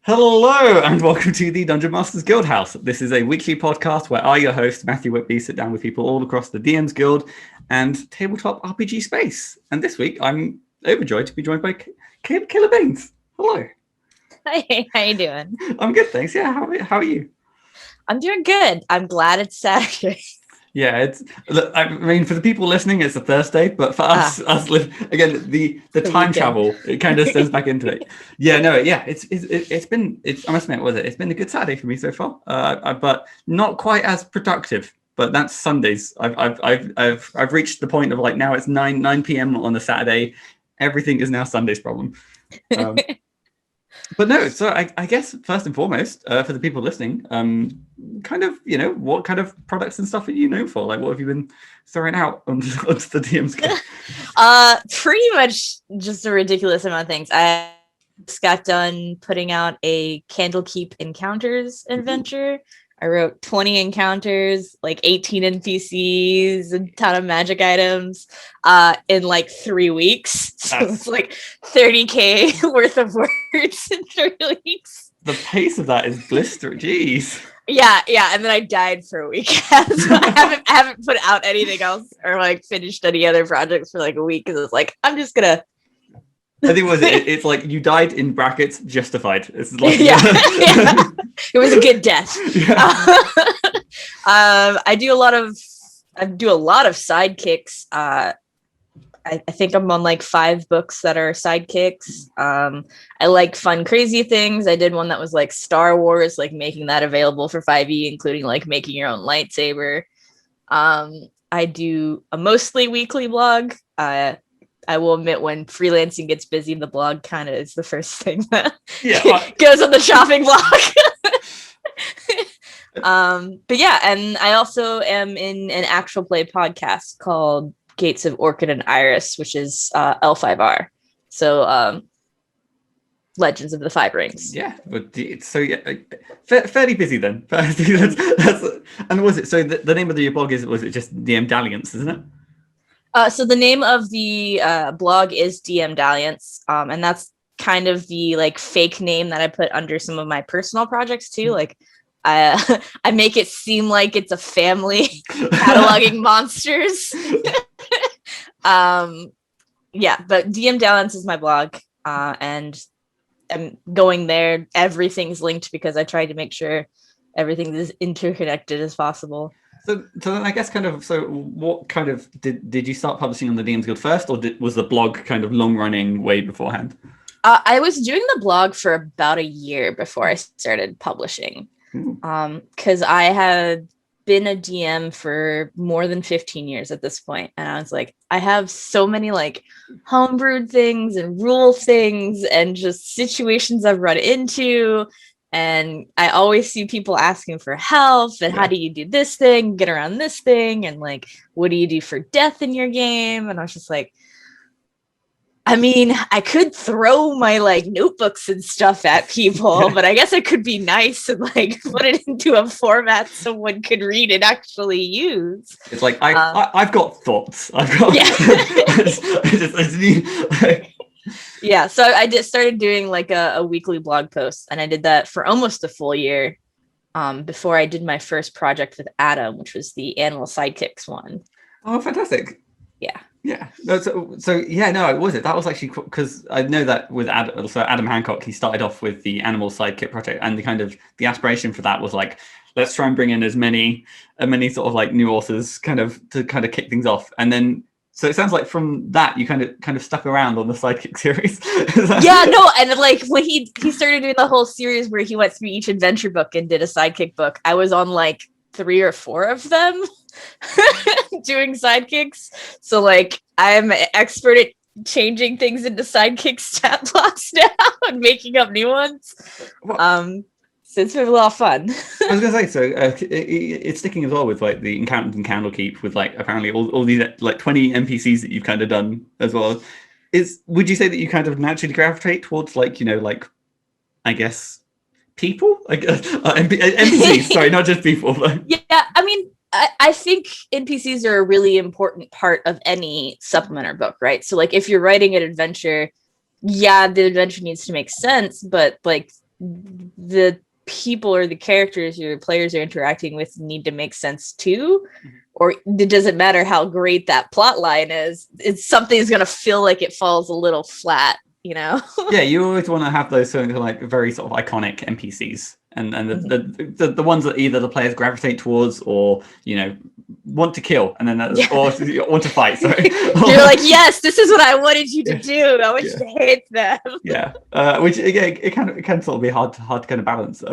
Hello and welcome to the Dungeon Masters Guild House. This is a weekly podcast where I, your host, Matthew Whitby, sit down with people all across the DMs Guild and tabletop RPG space. And this week, I'm overjoyed to be joined by Kayla Bayens. Hello. Hey, how you doing? I'm good, thanks. Yeah, how are you? I'm doing good. I'm glad it's Saturday. Yeah, I mean, for the people listening, it's a Thursday, but for us again, the time travel, it kind of stems back into it. Yeah, no, yeah, it's been I must admit, it's been a good Saturday for me so far, but not quite as productive. But that's Sundays. I've reached the point of like now it's 9 p.m. on a Saturday. Everything is now Sunday's problem. But no, so I guess first and foremost, for the people listening, kind of, what kind of products and stuff are you known for? Like, what have you been throwing out onto the DMs Guild? Pretty much just a ridiculous amount of things. I just got done putting out a Candlekeep Encounters adventure. I wrote 20 encounters, like 18 NPCs, a ton of magic items in like 3 weeks. So it's like 30K worth of words in 3 weeks. The pace of that is blistering. Jeez. Yeah, and then I died for a week. So I haven't put out anything else or like finished any other projects for like a week because it's like I'm just gonna. I think it's like you died in brackets justified. It's like yeah. It was a good death. Yeah. I do a lot of sidekicks. I think I'm on like 5 books that are sidekicks. I like fun, crazy things. I did one that was like Star Wars, like making that available for 5e, including like making your own lightsaber. I do a mostly weekly blog. I will admit when freelancing gets busy, the blog kind of is the first thing that goes on the chopping block. But yeah, and I also am in an actual play podcast called Gates of Orchid and Iris, which is L5R. So Legends of the Five Rings. Yeah, but so yeah, fairly busy then. that's, and was it so the name of your blog was it just DM Dalliance, isn't it? So the name of the blog is DM Dalliance, and that's kind of the like fake name that I put under some of my personal projects too. Like I make it seem like it's a family cataloging monsters. Yeah, but DM Dalliance is my blog, and I'm going there. Everything's linked because I tried to make sure everything is interconnected as possible. So I guess what kind of did you start publishing on the DMs Guild first, or was the blog kind of long running way beforehand? I was doing the blog for about a year before I started publishing, because I had been a DM for more than 15 years at this point, and I was like, I have so many like homebrewed things and rule things and just situations I've run into. And I always see people asking for help and how do you do this thing, get around this thing, and like, what do you do for death in your game? And I was just like, I mean, I could throw my like notebooks and stuff at people, but I guess it could be nice and like put it into a format someone could read and actually use. It's like I've got thoughts. I've got Yeah, so I started doing like a weekly blog post, and I did that for almost a full year before I did my first project with Adam, which was the Animal Sidekicks one. Oh, fantastic. Yeah. Yeah. No, so yeah, no, it was it. That was actually because I know that with Adam Hancock, he started off with the Animal Sidekick project, and the aspiration for that was like, let's try and bring in as many sort of like new authors to kick things off. And then so it sounds like from that you kind of stuck around on the Sidekick series. Yeah, no, and like when he started doing the whole series where he went through each adventure book and did a sidekick book, I was on like 3 or 4 of them doing sidekicks. So like I'm an expert at changing things into sidekick stat blocks now and making up new ones. So it's been a lot of fun. I was gonna say, so it's sticking as well with like the Encounter and Candlekeep with like apparently all these like 20 NPCs that you've kind of done as well. Would you say that you kind of naturally gravitate towards like like I guess people like NPCs? Sorry, not just people. But... Yeah, I mean, I think NPCs are a really important part of any supplementer book, right? So like if you're writing an adventure, yeah, the adventure needs to make sense, but like the people or the characters your players are interacting with need to make sense too. Or it doesn't matter how great that plot line is, it's something's going to feel like it falls a little flat, you know? Yeah, you always want to have those sort of like very sort of iconic NPCs, and the ones that either the players gravitate towards or, you know, want to kill, and then or want to fight. Sorry, you're like, yes, this is what I wanted you to do. I want you to hate them. Yeah, which again, it can sort of be hard to kind of balance.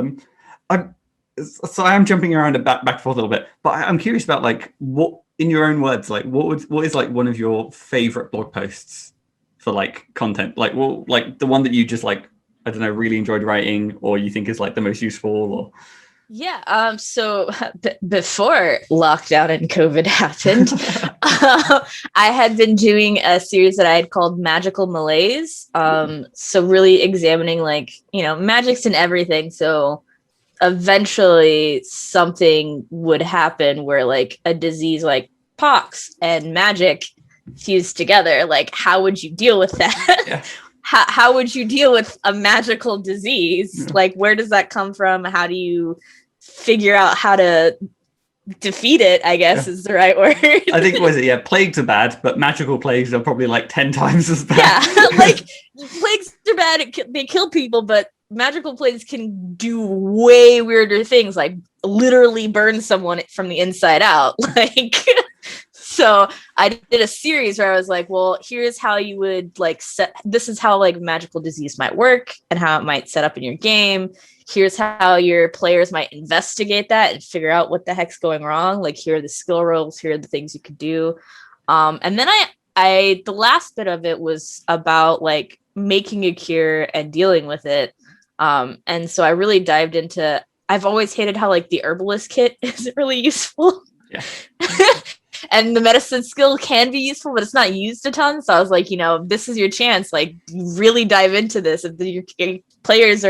So I am jumping around and back and forth a little bit, but I'm curious about like what, in your own words, like what is like one of your favorite blog posts for like content, like like the one that you just like, I don't know, really enjoyed writing, or you think is like the most useful, or so before lockdown and COVID happened, I had been doing a series that I had called Magical Malaise. So really examining like, you know, magic's in everything. So eventually something would happen where like a disease like pox and magic fused together. Like, how would you deal with that? Yeah. How would you deal with a magical disease? Yeah. Like, where does that come from? How do you figure out how to defeat it, I guess is the right word. I think, was it, plagues are bad, but magical plagues are probably like 10 times as bad. Yeah, like plagues are bad, they kill people, but magical plagues can do way weirder things, like literally burn someone from the inside out. Like, so I did a series where I was like, well, here's how you would like this is how like magical disease might work and how it might set up in your game. Here's how your players might investigate that and figure out what the heck's going wrong. Like, here are the skill rolls, here are the things you could do. And then I the last bit of it was about like making a cure and dealing with it. And so I really dived into, I've always hated how like the herbalist kit isn't really useful. Yeah. And the medicine skill can be useful, but it's not used a ton. So I was like, you know, this is your chance. Like, really dive into this. If your players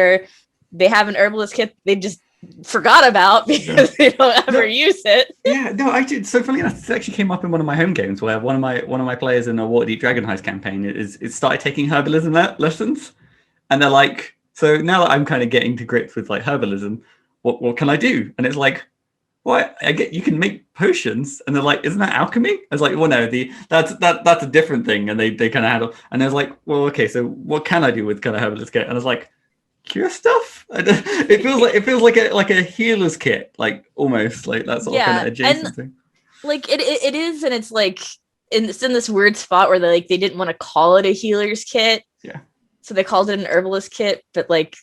they have an herbalist kit they just forgot about because they don't ever use it. Yeah, no, actually, so funny enough, this actually came up in one of my home games where one of my players in a Waterdeep Dragon Heist campaign is started taking herbalism lessons, and they're like, so now that I'm kind of getting to grips with like herbalism, what can I do? And it's like, what? I get you can make potions, and they're like, isn't that alchemy? I was like, well, no, that's a different thing, and they kind of handle. And I was like, well, okay, so what can I do with kind of herbalist kit? And I was like, cure stuff. It feels like a healer's kit, like almost like that sort of kind of adjacent thing. Like it is, and it's like it's in this weird spot where they didn't want to call it a healer's kit. Yeah. So they called it an herbalist kit, but like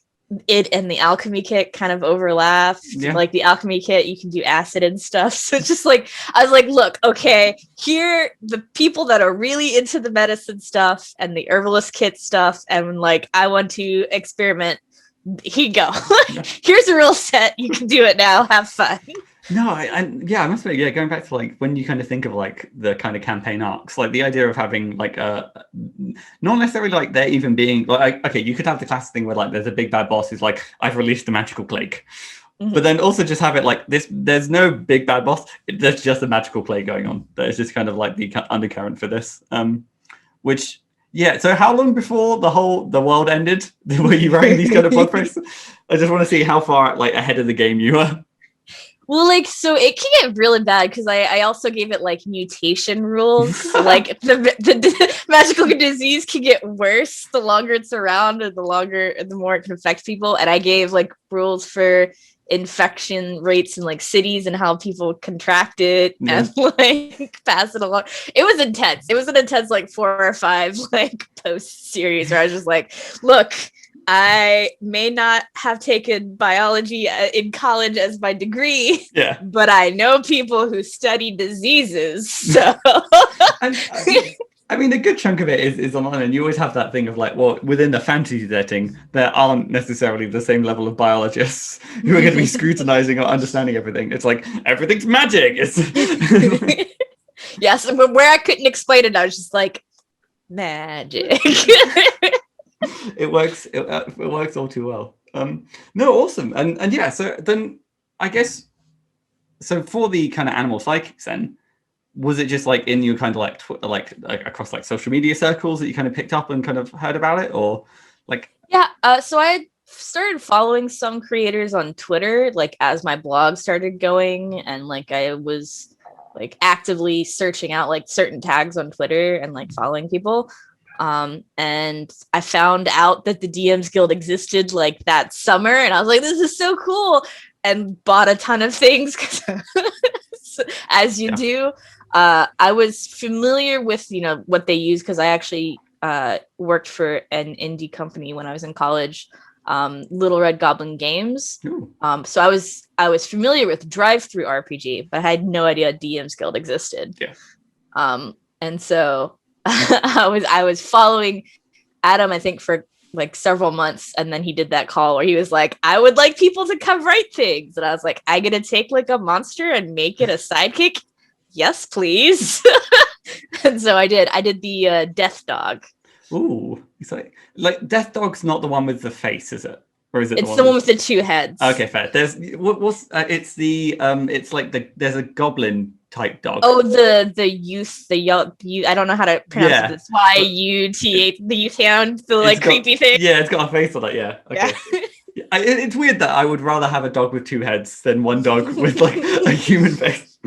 it and the alchemy kit kind of overlap. Yeah. Like the alchemy kit, you can do acid and stuff. So it's just like, I was like, look, okay, here, the people that are really into the medicine stuff and the herbalist kit stuff, and like, I want to experiment. Here you go. Here's a real set. You can do it now. Have fun. No, I must admit, going back to like when you kind of think of like the kind of campaign arcs, like the idea of having like not necessarily like there even being like, okay, you could have the classic thing where like there's a big bad boss who's like, I've released the magical plague. Mm-hmm. But then also just have it like this, there's no big bad boss, there's just a magical plague going on. There's just kind of like the undercurrent for this. Which, yeah, so how long before the world ended were you writing these kind of blog posts? I just want to see how far like ahead of the game you were. Well, like, so it can get really bad because I also gave it like mutation rules. Like the magical disease can get worse the longer it's around, or the more it can affect people. And I gave like rules for infection rates in like cities and how people contract it and like pass it along. It was intense. It was an intense like 4 or 5 like post series where I was just like, look, I may not have taken biology in college as my degree, but I know people who study diseases. So, I mean, a good chunk of it is online, and you always have that thing of like, well, within the fantasy setting, there aren't necessarily the same level of biologists who are going to be scrutinizing or understanding everything. It's like everything's magic. It's yes, but where I couldn't explain it, I was just like, magic. It works. It works all too well. No, awesome. And yeah, so then I guess so for the kind of animal psychics, then was it just like in your kind of like across like social media circles that you kind of picked up and kind of heard about it, or like? Yeah. So I started following some creators on Twitter, like as my blog started going, and like I was like actively searching out like certain tags on Twitter and like following people. And I found out that the DMs Guild existed like that summer, and I was like, this is so cool, and bought a ton of things as you do. I was familiar with, you know, what they use because I actually worked for an indie company when I was in college, Little Red Goblin Games. So I was familiar with drive-through RPG, but I had no idea DMs Guild existed. Yeah. And so I was following Adam, I think, for like several months, and then he did that call where he was like, I would like people to come write things, and I was like, I gonna take like a monster and make it a sidekick? Yes, please. And so I did the Death Dog. Ooh, it's like Death Dog's not the one with the face, is it? Or is it? It's the one with the two heads. Okay, fair. There's it's the it's like there's a goblin type dog. Oh, the youth, I don't know how to pronounce it. It's YUTH, the youth hound, the like creepy thing. Yeah, it's got a face on it. Yeah. Okay. Yeah. It's weird that I would rather have a dog with two heads than one dog with like a human face.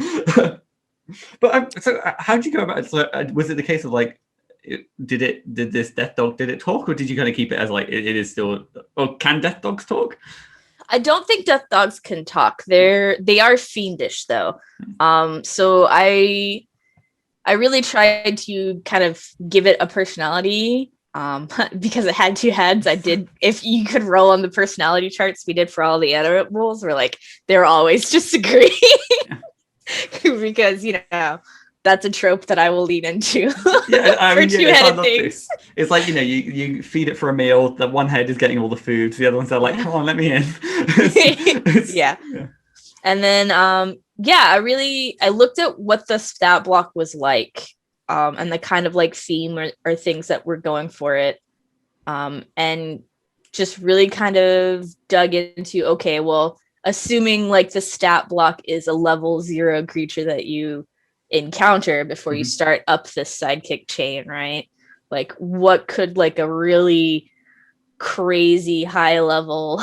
But so how did you go about it? So, was it the case of like, did this death dog, did it talk, or did you kind of keep it as like it is still, or can death dogs talk? I don't think death dogs can talk. They are fiendish though. So I really tried to kind of give it a personality. Because it had two heads. I did, if you could roll on the personality charts we did for all the animals, we're like, they're always disagreeing. Because, you know, that's a trope that I will lean into. Yeah, I mean, two-headed things. It's like, you know, you feed it for a meal, the one head is getting all the food, the other ones are like, come on, let me in. Yeah. And then I looked at what the stat block was like, and the kind of like theme or things that were going for it, and just really kind of dug into, okay, well, assuming like the stat block is a level 0 creature that you encounter before you start up this sidekick chain, right? Like, what could like a really crazy high level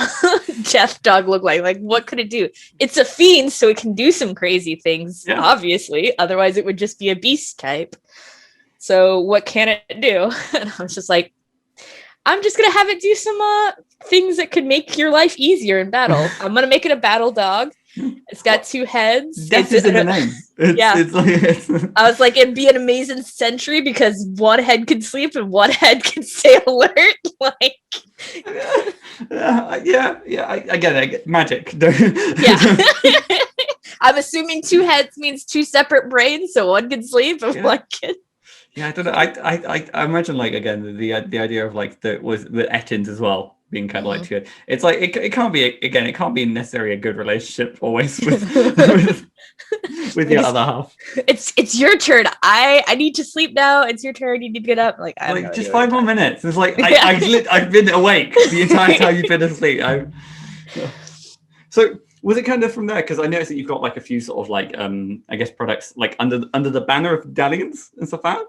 death dog look like? Like, what could it do? It's a fiend, so it can do some crazy things, obviously. Otherwise, it would just be a beast type. So what can it do? And I was just like, I'm just gonna have it do some things that could make your life easier in battle. I'm gonna make it a battle dog. It's got two heads. Death is in the name. I was like, it'd be an amazing sentry because one head can sleep and one head can stay alert. Like, I get it. I get magic. Yeah. I'm assuming two heads means two separate brains, so one can sleep and one can. Yeah, I don't know. I imagine, like, again, the idea of like the Ettins as well being kind of like two. It's like it can't be necessarily a good relationship always with the other half. It's your turn. I need to sleep now. It's your turn. You need to get up. Like, I like just 5 more minutes. It's like I've been awake the entire time you've been asleep. So was it kind of from there? Because I noticed that you've got like a few sort of like I guess products like under the banner of Dalliance and stuff like that?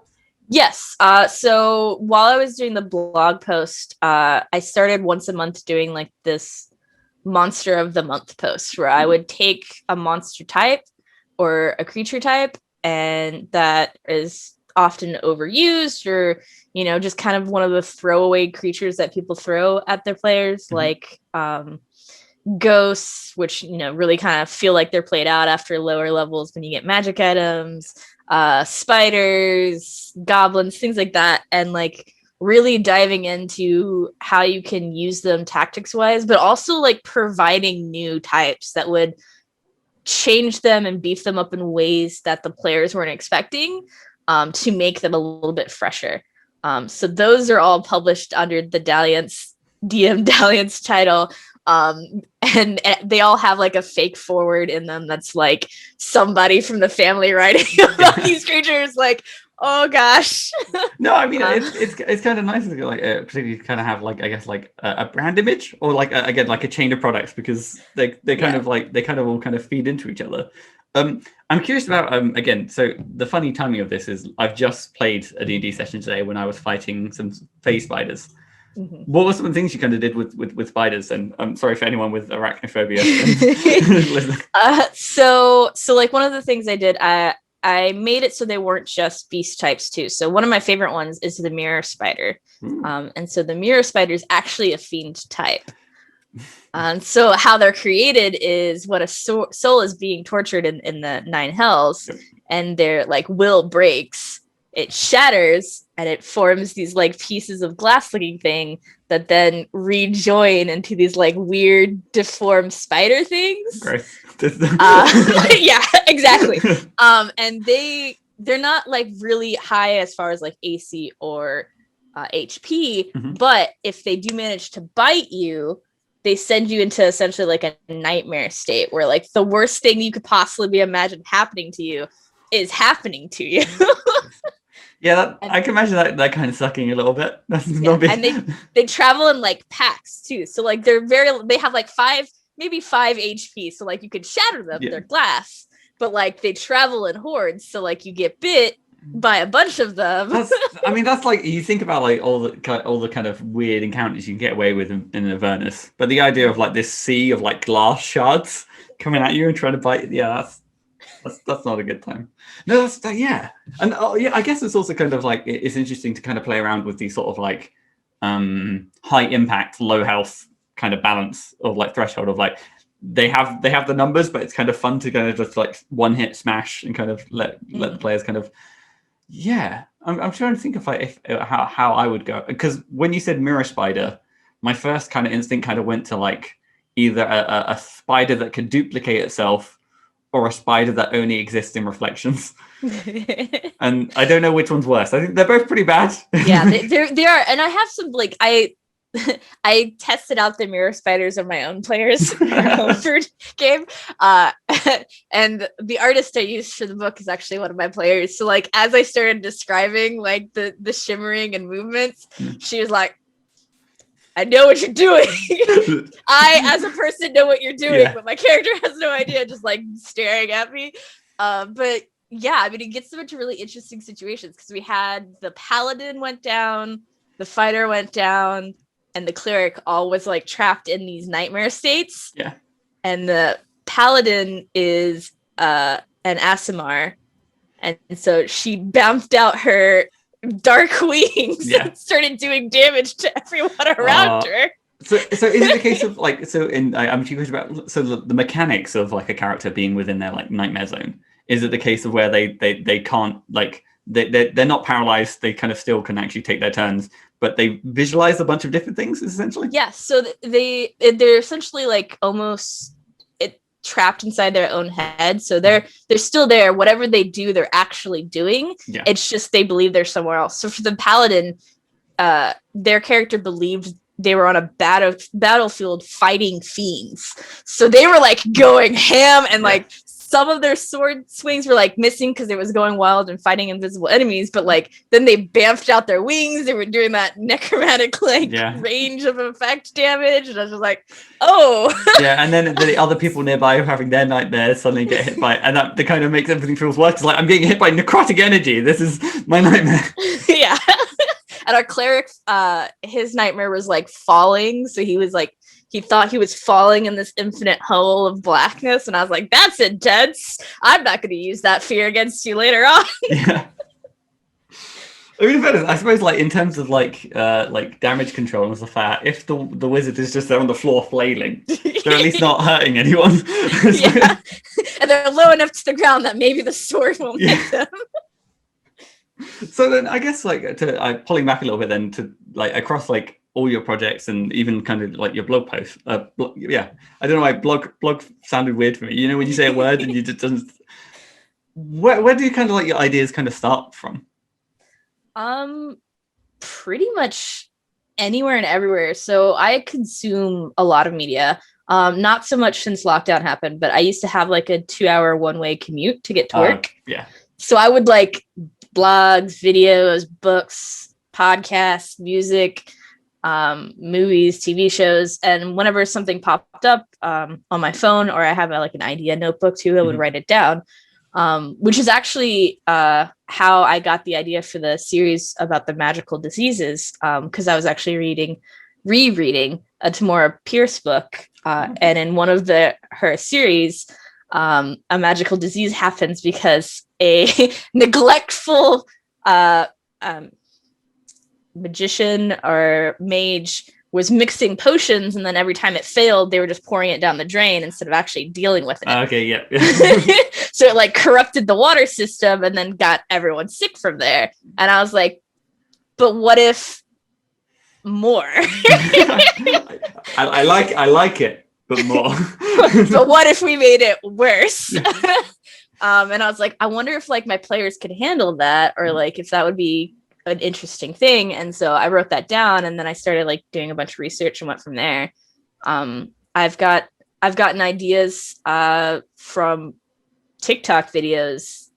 Yes. So while I was doing the blog post, I started once a month doing like this monster of the month post where I would take a monster type or a creature type, and that is often overused or, you know, just kind of one of the throwaway creatures that people throw at their players, like ghosts, which, you know, really kind of feel like they're played out after lower levels when you get magic items, spiders, goblins, things like that, and like really diving into how you can use them tactics wise, but also like providing new types that would change them and beef them up in ways that the players weren't expecting, to make them a little bit fresher. So those are all published under the Dalliance DM Dalliance title. And they all have like a fake forward in them that's like somebody from the family writing about these creatures, like, oh gosh. No, I mean it's kind of nice to like particularly kind of have like, I guess, like a brand image or like again like a chain of products, because they kind of like they kind of all kind of feed into each other. I'm curious about again, so the funny timing of this is I've just played a D&D session today when I was fighting some phase spiders. What were some of the things you kind of did with spiders? And I'm sorry for anyone with arachnophobia. So like one of the things I did, I made it so they weren't just beast types too. So one of my favorite ones is the mirror spider. And so the mirror spider is actually a fiend type. So how they're created is when a soul is being tortured in the nine hells, and their like will breaks, it shatters and it forms these like pieces of glass looking thing that then rejoin into these like weird deformed spider things. Yeah, exactly. And they're not like really high as far as like AC or HP, but if they do manage to bite you, they send you into essentially like a nightmare state where like the worst thing you could possibly be imagined happening to you is happening to you. Yeah, I can imagine that kind of sucking a little bit. And they travel in like packs too. So like they have like maybe 5 HP. So like you could shatter them, they're glass, but like they travel in hordes. So like you get bit by a bunch of them. That's like, you think about like all the kind of weird encounters you can get away with in Avernus, but the idea of like this sea of like glass shards coming at you and trying to bite, that's not a good time. No, and I guess it's also kind of like, it's interesting to kind of play around with these sort of like high impact, low health kind of balance of like threshold of like they have the numbers, but it's kind of fun to kind of just like one hit smash and kind of let the players kind of. Yeah, I'm trying to think how I would go, because when you said mirror spider, my first kind of instinct kind of went to like either a spider that could duplicate itself or a spider that only exists in reflections. And I don't know which one's worse. I think they're both pretty bad. Yeah, they are. And I have some like I tested out the mirror spiders of my own players for a homebrew game. And the artist I used for the book is actually one of my players. So like as I started describing like the shimmering and movements, she was like, I know what you're doing. I, as a person, know what you're doing, but my character has no idea, just like staring at me. But yeah, I mean, it gets them into really interesting situations because we had the paladin went down, the fighter went down, and the cleric all was like trapped in these nightmare states. Yeah. And the paladin is an Aasimar. And so she bounced out her dark wings and started doing damage to everyone around her. So is it a case of like, I'm curious about, so the mechanics of like a character being within their like nightmare zone, is it the case of where they can't like, they're not paralyzed, they kind of still can actually take their turns, but they visualize a bunch of different things essentially? Yeah, so they're essentially like almost trapped inside their own head, so they're still there. Whatever they do, they're actually doing. It's just they believe they're somewhere else. So for the paladin, their character believed they were on a battlefield fighting fiends, so they were like going ham, and like some of their sword swings were like missing because it was going wild and fighting invisible enemies, but like then they bamfed out their wings. They were doing that necromantic like range of effect damage, and I was just like, oh. And then the other people nearby who are having their nightmares suddenly get hit by, and that kind of makes everything feels worse. It's like, I'm getting hit by necrotic energy. This is my nightmare. Yeah. And our cleric, his nightmare was like falling, so he was like, he thought he was falling in this infinite hole of blackness, and I was like, that's intense. I'm not going to use that fear against you later on. Yeah. I mean, I suppose, like in terms of like damage control and stuff, if the wizard is just there on the floor flailing, they're at least not hurting anyone. Yeah, and they're low enough to the ground that maybe the sword won't hit them. So then, I guess pulling back a little bit then to like across like all your projects and even kind of like your blog posts. I don't know why blog sounded weird for me. You know, when you say a word and you just doesn't. Where do you kind of like your ideas kind of start from? Pretty much anywhere and everywhere. So I consume a lot of media. Not so much since lockdown happened, but I used to have like a 2-hour one-way commute to get to work. So I would like blogs, videos, books, podcasts, music, movies, TV shows, and whenever something popped up on my phone, or I have like an idea notebook too, I would write it down. which is actually how I got the idea for the series about the magical diseases, because I was actually rereading a Tamora Pierce book, and in one of her series, a magical disease happens because a neglectful magician or mage was mixing potions, and then every time it failed, they were just pouring it down the drain instead of actually dealing with it. Okay, yeah. So it like corrupted the water system and then got everyone sick from there. And I was like, but what if more? I like it, but more. But what if we made it worse? And I was like, I wonder if like my players could handle that, or like if that would be an interesting thing. And so I wrote that down, and then I started like doing a bunch of research and went from there. I've gotten ideas from TikTok videos,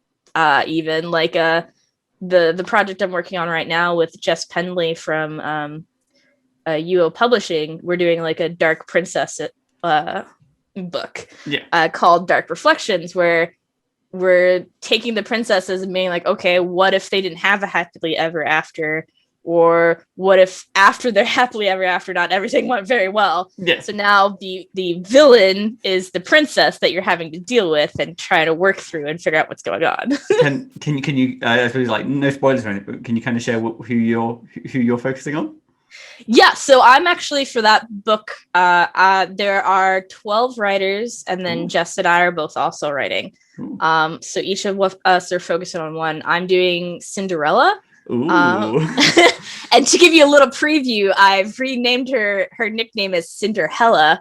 even like the project I'm working on right now with Jess Pendley from UO Publishing. We're doing like a Dark Princess book called Dark Reflections, where we're taking the princesses and being like, okay, what if they didn't have a happily ever after? Or what if after their happily ever after, not everything went very well? Yeah. So now the villain is the princess that you're having to deal with and try to work through and figure out what's going on. Can you I suppose like no spoilers or anything, but can you kind of share who you're focusing on? Yeah, so I'm actually, for that book, there are 12 writers, and then Jess and I are both also writing. So each of us are focusing on one. I'm doing Cinderella. And to give you a little preview, I've renamed her nickname as Cinderhella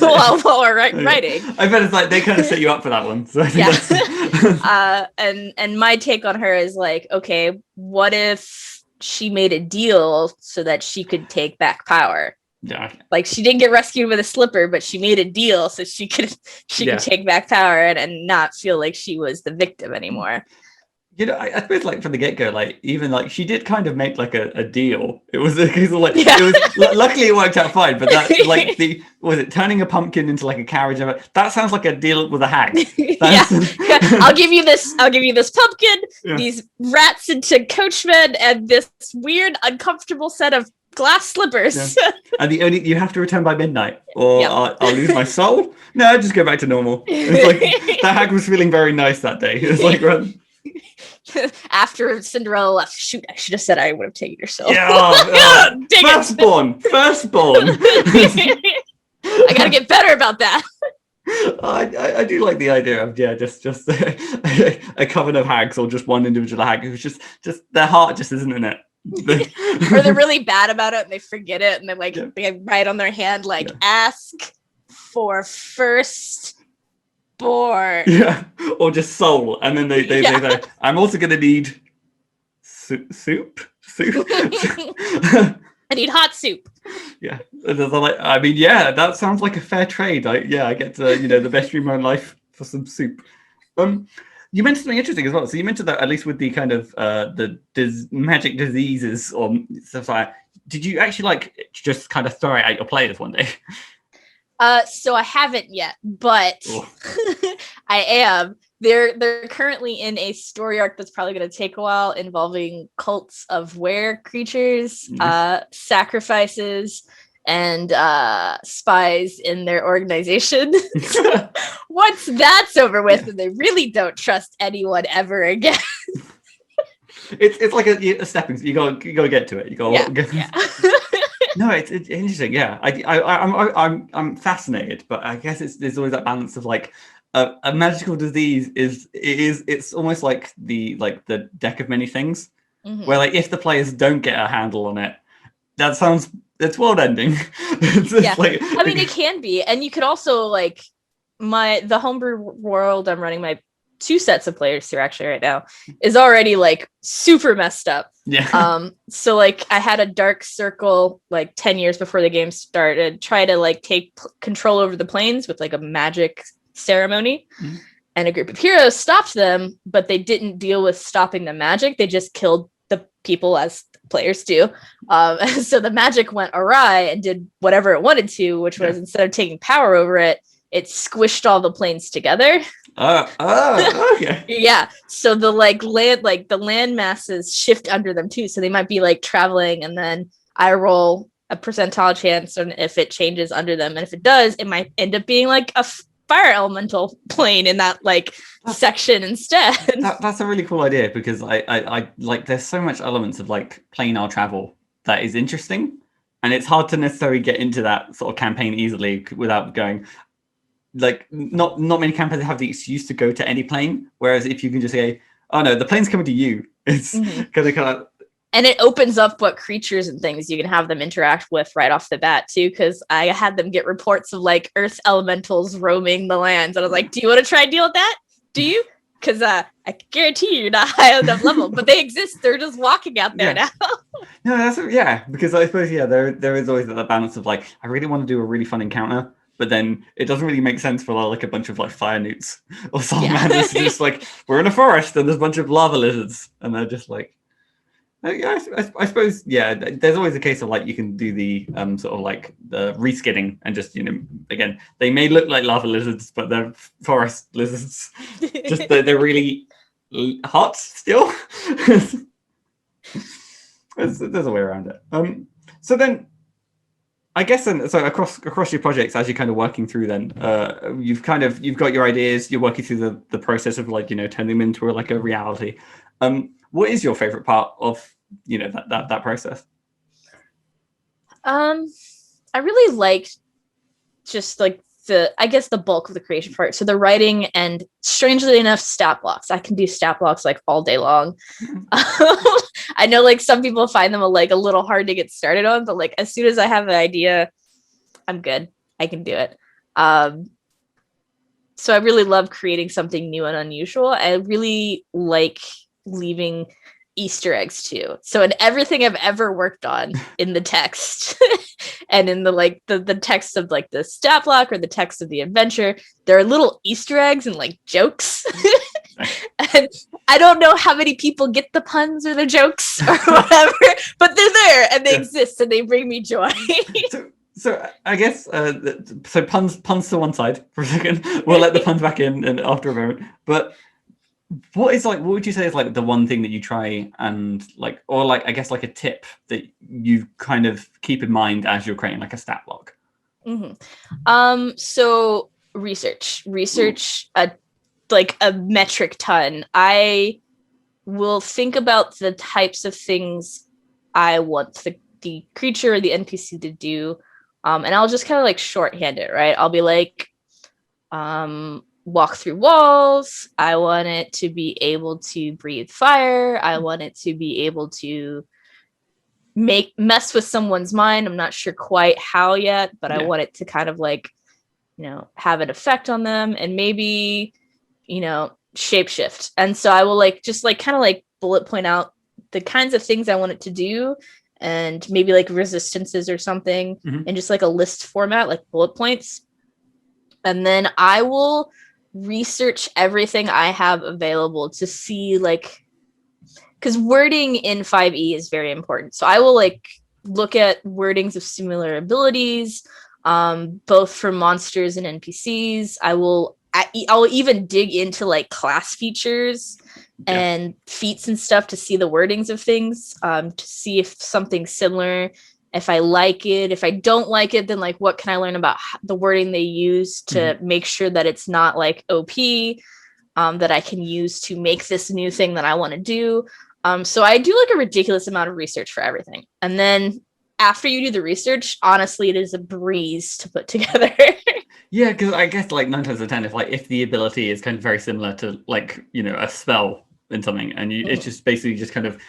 while we're writing. I bet it's like they kind of set you up for that one. So yeah. And my take on her is like, okay, what if she made a deal so that she could take back power? Yeah. Like, she didn't get rescued with a slipper, but she made a deal so she could take back power and not feel like she was the victim anymore. You know, I suppose like from the get-go, like even like she did kind of make like a deal. It was like it was luckily it worked out fine, but that like was it turning a pumpkin into like a carriage? That sounds like a deal with a hag. I'll give you this pumpkin, these rats into coachmen, and this weird uncomfortable set of glass slippers. And you have to return by midnight, or I'll lose my soul. No, just go back to normal. It's like that hag was feeling very nice that day. It's like after Cinderella left, shoot, I should have said I would have taken your soul. Firstborn. I gotta get better about that. I do like the idea of just a coven of hags, or just one individual hag who's just their heart just isn't in it. Or they're really bad about it and they forget it, and they write on their hand like ask for first born. Yeah, or just soul, and then they say, I'm also gonna need soup. I need hot soup. Yeah, I mean, that sounds like a fair trade. I get the best dream of my life for some soup. You mentioned something interesting as well. So you mentioned that at least with the kind of magic diseases or stuff like that, did you actually like just kind of throw it at your players one day? So I haven't yet, but I am. They're currently in a story arc that's probably going to take a while, involving cults of were creatures, sacrifices, and spies in their organization. Once that's over with, and they really don't trust anyone ever again. It's like a stepping. You go get to it. You go. No, it's interesting. Yeah, I'm fascinated, but I guess there's always that balance of like a magical disease it's almost like the deck of many things, where like if the players don't get a handle on it, it's world ending. I mean, it can be, and you could also like the homebrew world I'm running my 2 sets of players through actually right now is already like super messed up. So like I had a dark circle like 10 years before the game started try to like take control over the planes with like a magic ceremony, and a group of heroes stopped them, but they didn't deal with stopping the magic. They just killed the people, as players do. So the magic went awry and did whatever it wanted to, which was instead of taking power over it, it squished all the planes together. Okay. Yeah. So the land masses shift under them too. So they might be like traveling, and then I roll a percentile chance on if it changes under them. And if it does, it might end up being like a fire elemental plane in that like section instead. That's a really cool idea, because I like, there's so much elements of like planar travel that is interesting, and it's hard to necessarily get into that sort of campaign easily without going, like, not many campaigns have the excuse to go to any plane, whereas if you can just say, oh no, the plane's coming to you, it's kind of and it opens up what creatures and things you can have them interact with right off the bat too, because I had them get reports of like earth elementals roaming the lands, and I was like, do you want to try and deal with that? Do you? Because I can guarantee you're not high enough level, but they exist. They're just walking out there now. No, that's because I suppose there is always that balance of like, I really want to do a really fun encounter, but then it doesn't really make sense for like a bunch of like fire newts or salamanders. Just like, we're in a forest and there's a bunch of lava lizards, and they're just like, yeah, I suppose, yeah, there's always a case of like, you can do the sort of like the reskidding and just, again, they may look like lava lizards, but they're forest lizards. Just they're really hot still. There's a way around it. So then, I guess so across your projects, as you're kind of working through, then you've got your ideas. You're working through the process of like turning them into like a reality. What is your favorite part of that process? I really liked just like the bulk of the creation part. So the writing, and strangely enough, stat blocks. I can do stat blocks like all day long. I know like some people find them a little hard to get started on, but like as soon as I have an idea, I'm good. I can do it. So I really love creating something new and unusual. I really like leaving Easter eggs too. So in everything I've ever worked on in the text and in the text of like the stat block or the text of the adventure, there are little Easter eggs and like jokes. And I don't know how many people get the puns or the jokes or whatever, but they're there and they exist and they bring me joy. So I guess so puns to one side for a second. We'll let the puns back in and after a moment. But what would you say is like the one thing that you try and like, or like, I guess like a tip that you kind of keep in mind as you're creating like a stat block? So research like a metric ton. I will think about the types of things I want the creature or the NPC to do. And I'll just kind of like shorthand it, right? I'll be like, walk through walls. I want it to be able to breathe fire. I want it to be able to mess with someone's mind. I'm not sure quite how yet, but I want it to kind of like, have an effect on them, and maybe, shapeshift. And so I will like just like kind of like bullet point out the kinds of things I want it to do, and maybe like resistances or something, and just like a list format, like bullet points. And then I will research everything I have available to see like, because wording in 5e is very important. So I will like look at wordings of similar abilities, both for monsters and NPCs. I'll even dig into like class features and feats and stuff to see the wordings of things, to see if something's similar, if I like it. If I don't like it, then like what can I learn about the wording they use to make sure that it's not like OP, that I can use to make this new thing that I want to do. So I do like a ridiculous amount of research for everything. And then after you do the research, honestly, it is a breeze to put together. Yeah, because I guess like 9 times out of 10, if the ability is kind of very similar to like, a spell in something, and it's just basically just kind of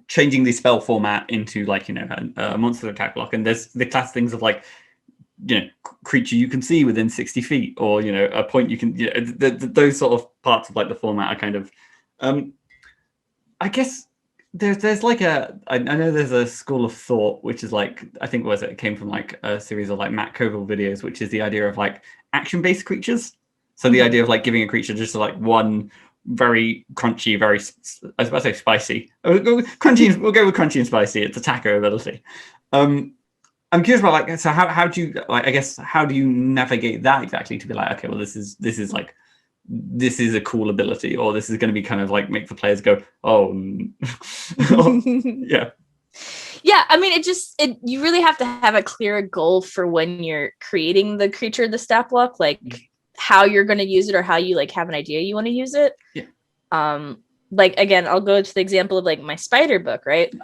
changing the spell format into like, a monster attack block. And there's the class things of like, creature you can see within 60 feet, or, a point you can, those sort of parts of like the format are kind of, I guess there's like I know there's a school of thought, which is like, I think it came from like a series of like Matt Colville videos, which is the idea of like action-based creatures. So the idea of like giving a creature just like one very crunchy, very, I was about to say spicy. Crunchy, we'll go with crunchy and spicy. It's attacker ability. I'm curious about like, so how do you like, I guess, how do you navigate that exactly to be like, okay, well, this is like this is a cool ability, or this is going to be kind of like make the players go, oh, yeah. Yeah, I mean, you really have to have a clear goal for when you're creating the creature, the stat block, like how you're going to use it, or how you like have an idea you want to use it. Yeah. Like, again, I'll go to the example of like my spider book, right?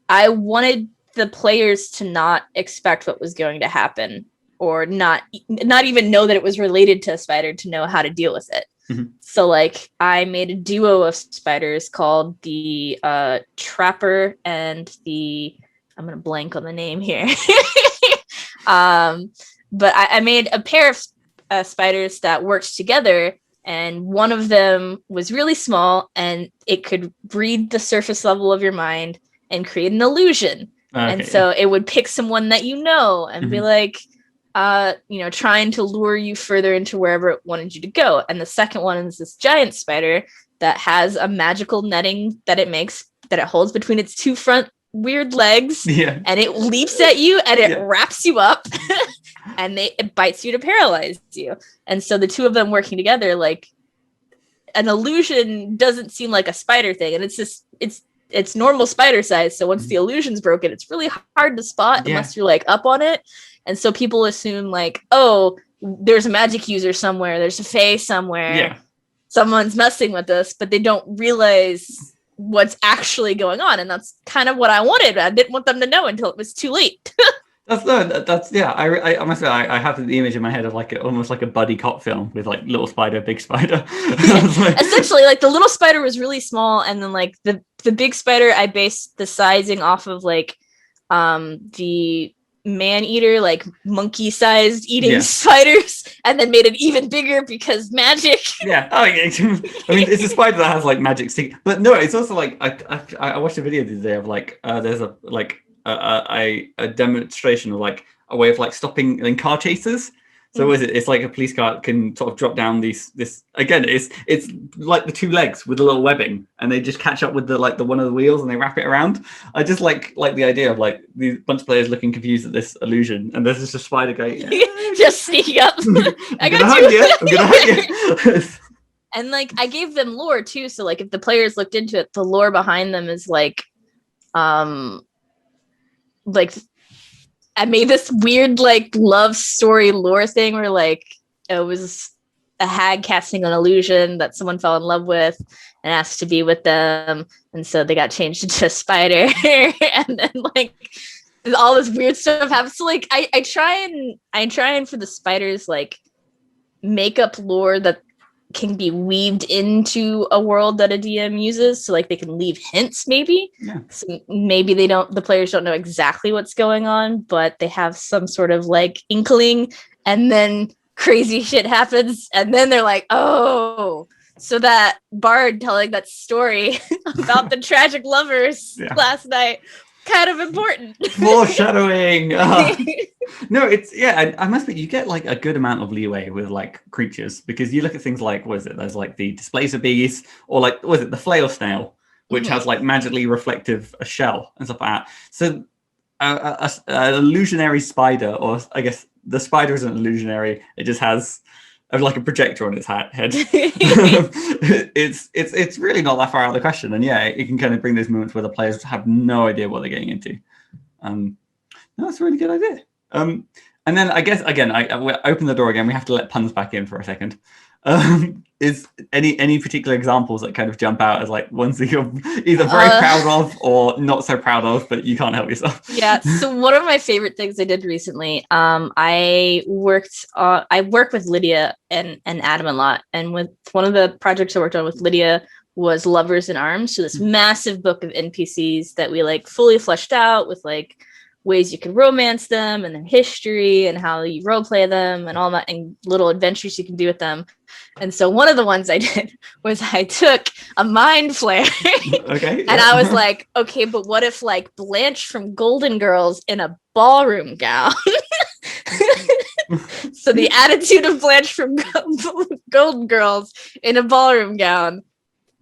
I wanted the players to not expect what was going to happen, or not even know that it was related to a spider, to know how to deal with it. Mm-hmm. So like I made a duo of spiders called the Trapper and the, I'm gonna blank on the name here. But I made a pair of spiders that worked together, and one of them was really small and it could read the surface level of your mind and create an illusion. Okay, and so it would pick someone that you know and be like, trying to lure you further into wherever it wanted you to go. And the second one is this giant spider that has a magical netting that it holds between its two front weird legs. Yeah. And it leaps at you and it wraps you up and it bites you to paralyze you. And so the two of them working together, like, an illusion doesn't seem like a spider thing. And it's normal spider size. So once the illusion's broken, it's really hard to spot unless you're like up on it. And so people assume like, oh, there's a magic user somewhere. There's a fae somewhere. Yeah. Someone's messing with us, but they don't realize what's actually going on. And that's kind of what I wanted. I didn't want them to know until it was too late. That's yeah. I must say I have the image in my head of like almost like a buddy cop film with like little spider, big spider. Essentially, like the little spider was really small, and then like the big spider, I based the sizing off of like the man-eater, like monkey-sized eating spiders, and then made it even bigger because magic. Yeah. Oh, yeah. I mean, it's a spider that has like magic stick, but no, it's also like I watched a video the other day of like there's a like a demonstration of like a way of like stopping in car chases. So it's like a police car can sort of drop down this again, it's like the two legs with the little webbing, and they just catch up with the one of the wheels and they wrap it around. I just like the idea of like these bunch of players looking confused at this illusion, and there's just a spider going just sneaking up. I'm gonna hug you. And like I gave them lore too, so like if the players looked into it, the lore behind them is like I made this weird like love story lore thing where like it was a hag casting an illusion that someone fell in love with and asked to be with them, and so they got changed into a spider. And then like all this weird stuff happens. So like I try and for the spiders like make up lore that can be weaved into a world that a DM uses, so like they can leave hints maybe. Yeah. So maybe the players don't know exactly what's going on, but they have some sort of like inkling, and then crazy shit happens, and then they're like, oh, so that bard telling that story about the tragic lovers last night, kind of important. Foreshadowing. No, it's I must admit, you get like a good amount of leeway with like creatures, because you look at things like, what is it? There's like the displacer beast, or like, what is it? The flail snail, which has like magically reflective a shell and stuff like that. So an illusionary spider, or I guess the spider isn't illusionary. It just has like a projector on its head. It's really not that far out of the question, and it can kind of bring those moments where the players have no idea what they're getting into. That's a really good idea. And then I guess again, I open the door again. We have to let puns back in for a second. Is any particular examples that kind of jump out as like ones that you're either very proud of or not so proud of, but you can't help yourself? Yeah. So one of my favorite things I did recently, I work with Lydia and Adam a lot, and with one of the projects I worked on with Lydia was Lovers in Arms. So this massive book of NPCs that we like fully fleshed out with like ways you can romance them and their history and how you role play them and all that, and little adventures you can do with them. And so one of the ones I did was I took a mind flare. Okay. And I was like, okay, but what if like Blanche from Golden Girls in a ballroom gown? So the attitude of Blanche from Golden Girls in a ballroom gown,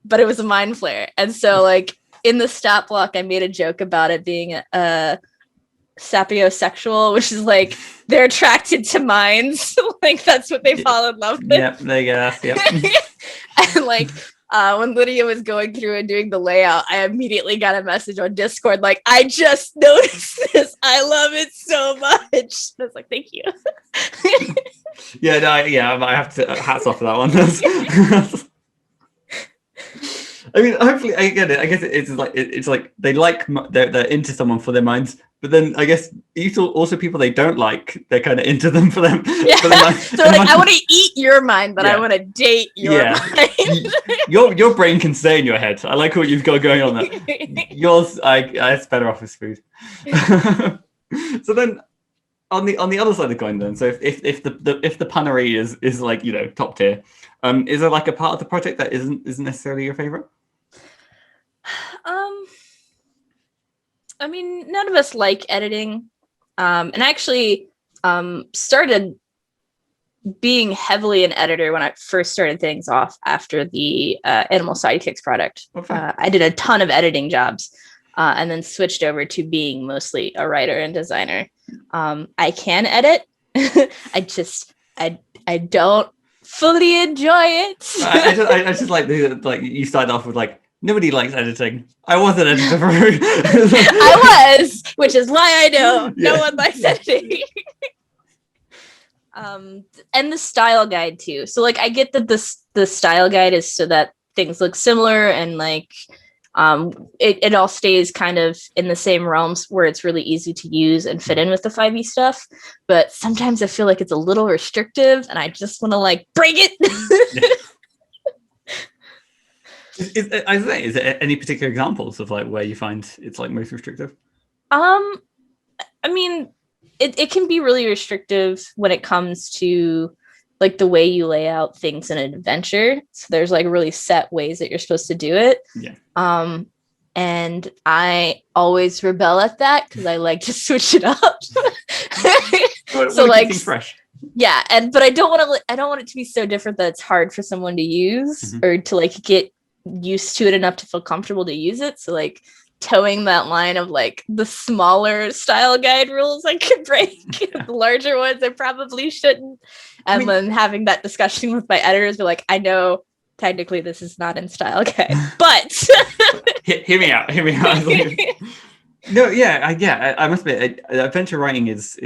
but it was a mind flare. And so like in the stat block, I made a joke about it being sapiosexual, which is like they're attracted to minds. Like that's what they fall in love with. Yep, there you go. Yep. And like when Lydia was going through and doing the layout, I immediately got a message on Discord like, I just noticed this. I love it so much. I was like, thank you. Yeah, no, I have to hats off for that one. I mean, hopefully, I get it. I guess it's like they're into someone for their minds, but then I guess also people they don't like, they're kind of into them for them. Yeah. For their So like, I want to eat your mind, but I want to date your mind. your brain can stay in your head. I like what you've got going on there. Yours, it's better off as food. So then, on the other side of the coin, then, so if the punnery is like top tier, is there like a part of the project that isn't necessarily your favorite? I mean, none of us like editing, and I actually started being heavily an editor when I first started things off after the Animal Sidekicks product. Okay. I did a ton of editing jobs, and then switched over to being mostly a writer and designer. I can edit. I don't fully enjoy it. I just like you started off with like, nobody likes editing. I was an editor for I was, which is why I know no one likes editing. And the style guide too. So like I get that the style guide is so that things look similar and like it all stays kind of in the same realms where it's really easy to use and fit in with the 5e stuff. But sometimes I feel like it's a little restrictive and I just want to like break it. Is there any particular examples of like where you find it's like most restrictive? I mean, it can be really restrictive when it comes to like the way you lay out things in an adventure. So there's like really set ways that you're supposed to do it. Yeah. And I always rebel at that because I like to switch it up. So like fresh. Yeah, but I don't want it to be so different that it's hard for someone to use or to like get used to it enough to feel comfortable to use it. So like towing that line of like the smaller style guide rules I could break, the larger ones I probably shouldn't. And then having that discussion with my editors, be like, I know technically this is not in style guide, but hear me out. No, I must admit, adventure writing is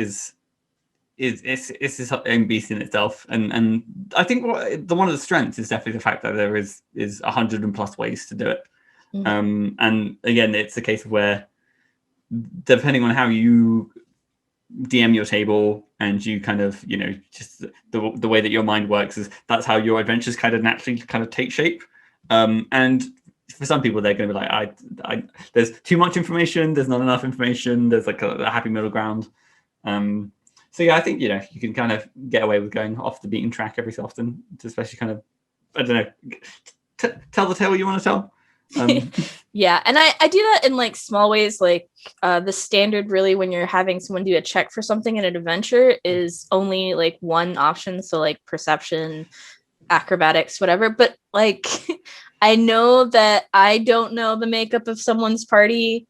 its own beast in itself, and I think one of the strengths is definitely the fact that there is 100+ ways to do it. And again, it's a case of where, depending on how you DM your table and you kind of just the way that your mind works, that's how your adventures kind of naturally kind of take shape. And for some people, they're going to be like, there's too much information, there's not enough information, there's like a happy middle ground. So yeah, I think you can kind of get away with going off the beaten track every so often, to especially kind of, I don't know, tell the tale you want to tell. Yeah, and I do that in like small ways. Like the standard really when you're having someone do a check for something in an adventure is only like one option, so like perception, acrobatics, whatever. But like I know that I don't know the makeup of someone's party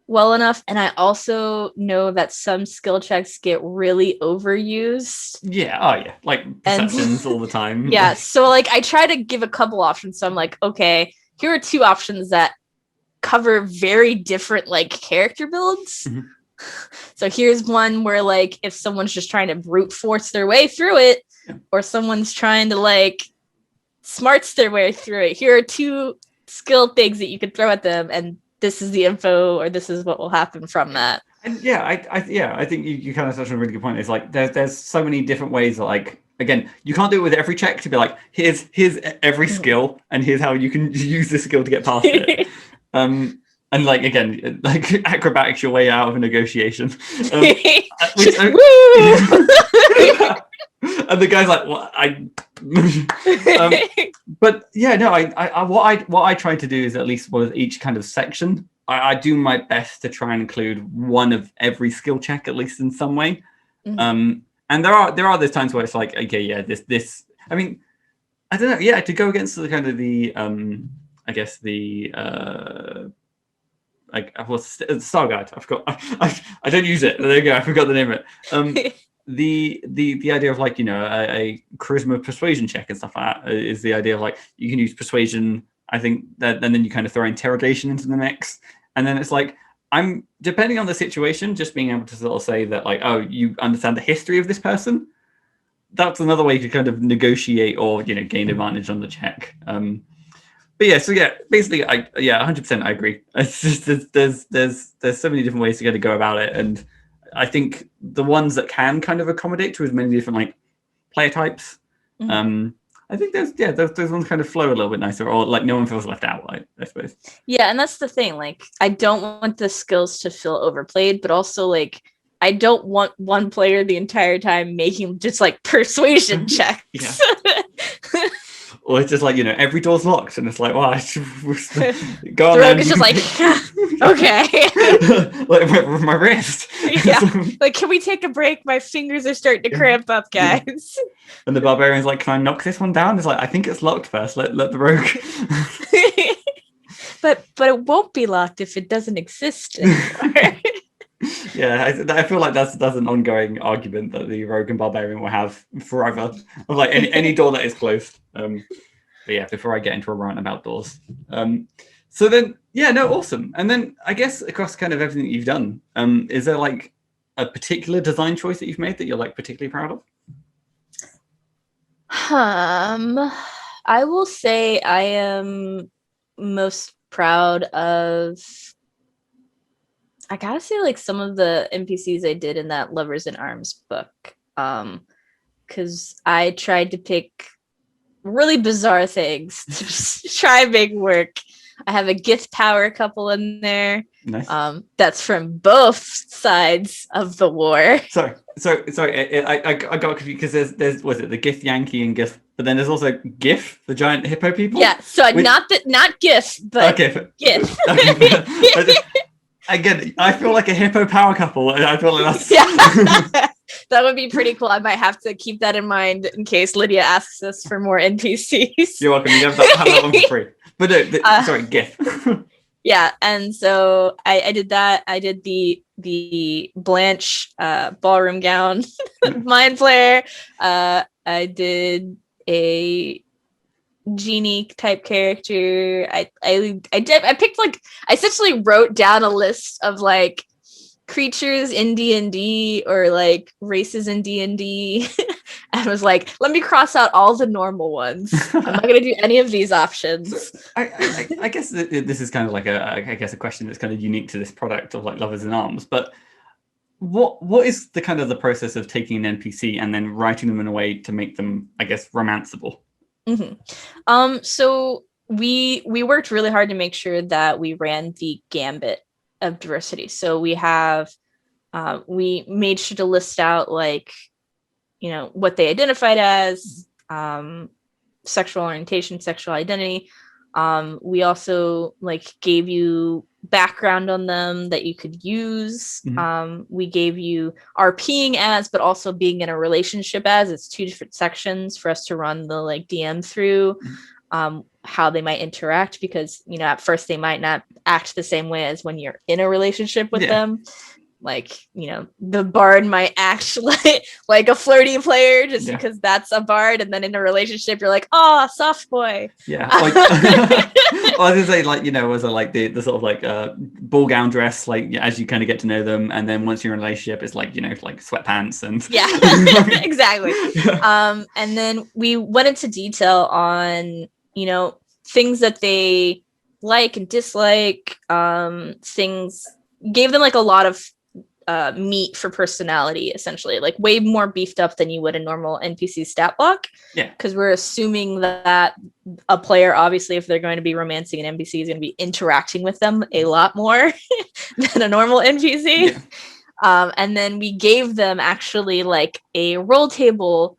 well enough, and I also know that some skill checks get really overused. Like perceptions all the time. Yeah, so like I try to give a couple options. So I'm like, okay, here are two options that cover very different like character builds. So here's one where like if someone's just trying to brute force their way through it, or someone's trying to like smarts their way through it, here are two skill things that you could throw at them, and this is the info, or this is what will happen from that. And I think you kind of touched on a really good point. It's like there's so many different ways that, like, again, you can't do it with every check to be like, here's every skill and here's how you can use this skill to get past it. And like, again, like acrobatics your way out of a negotiation. And the guy's like, "What? But yeah, no. What I try to do is, at least with each kind of section, I do my best to try and include one of every skill check, at least in some way. And there are those times where it's like, okay, yeah, this. I mean, I don't know. Yeah, to go against the kind of the I guess the what's the Star Guide? I forgot. I don't use it. There you go. I forgot the name of it. The idea of like, a charisma persuasion check and stuff like that is the idea of like you can use persuasion. I think that, and then you kind of throw interrogation into the mix, and then it's like I'm depending on the situation, just being able to sort of say that like, oh, you understand the history of this person. That's another way to kind of negotiate or gain advantage on the check. But basically, 100% I agree. It's just there's so many different ways to get to go about it, and I think the ones that can kind of accommodate to as many different like player types. Mm-hmm. I think those ones kind of flow a little bit nicer, or like no one feels left out, I suppose. Yeah, and that's the thing. Like, I don't want the skills to feel overplayed, but also like I don't want one player the entire time making just like persuasion checks. Or it's just like, every door's locked, and it's like, wow, go on. The rogue is just like, okay. Like with my wrist. Yeah. Like, can we take a break? My fingers are starting to cramp up, guys. And the barbarian's like, can I knock this one down? It's like, I think it's locked first. Let the rogue. But it won't be locked if it doesn't exist anymore. Yeah, I feel like that's an ongoing argument that the rogue and barbarian will have forever. Of like any door that is closed. But yeah, before I get into a rant about doors. So then, awesome. And then I guess across kind of everything that you've done, is there like a particular design choice that you've made that you're like particularly proud of? I will say I am most proud of, I gotta say, like some of the NPCs I did in that Lovers in Arms book. Because I tried to pick really bizarre things to just try and make work. I have a gift power couple in there. Nice. That's from both sides of the war. Sorry. I got confused because there's was it the Gith Yankee and Gith, but then there's also Gif, the giant hippo people. Yeah. So not Gif, but Gif. Again, I feel like a hippo power couple, and I feel like that's that would be pretty cool. I might have to keep that in mind in case Lydia asks us for more NPCs. You're welcome. You have that one for free. But no, sorry, GIF. Yeah, and so I did that. I did the Blanche ballroom gown mind flayer. I did a genie type character. I picked like, I essentially wrote down a list of like creatures in D&D or like races in D&D and was like, let me cross out all the normal ones. I'm not gonna do any of these options. I guess this is kind of like a question that's kind of unique to this product of like Lovers in Arms, but what is the kind of the process of taking an NPC and then writing them in a way to make them, I guess, romanceable? Mm-hmm. So we worked really hard to make sure that we ran the gambit of diversity. So we have we made sure to list out like, you know, what they identified as, sexual orientation, sexual identity. We also like gave you background on them that you could use. Mm-hmm. We gave you RPing as, but also being in a relationship as. It's two different sections for us to run the like DM through. Mm-hmm. How they might interact, because, you know, at first they might not act the same way as when you're in a relationship with them. Like, you know, the bard might act like a flirty player just because that's a bard, and then in a relationship you're like, oh, soft boy. Yeah. Like, I was gonna say, like, you know, was it like the sort of like ball gown dress, like as you kind of get to know them, and then once you're in a relationship, it's like, you know, like sweatpants and exactly. And then we went into detail on, you know, things that they like and dislike, things, gave them like a lot of meat for personality, essentially, like way more beefed up than you would a normal NPC stat block. Yeah, because we're assuming that a player, obviously, if they're going to be romancing an NPC, is going to be interacting with them a lot more than a normal NPC. And then we gave them actually like a roll table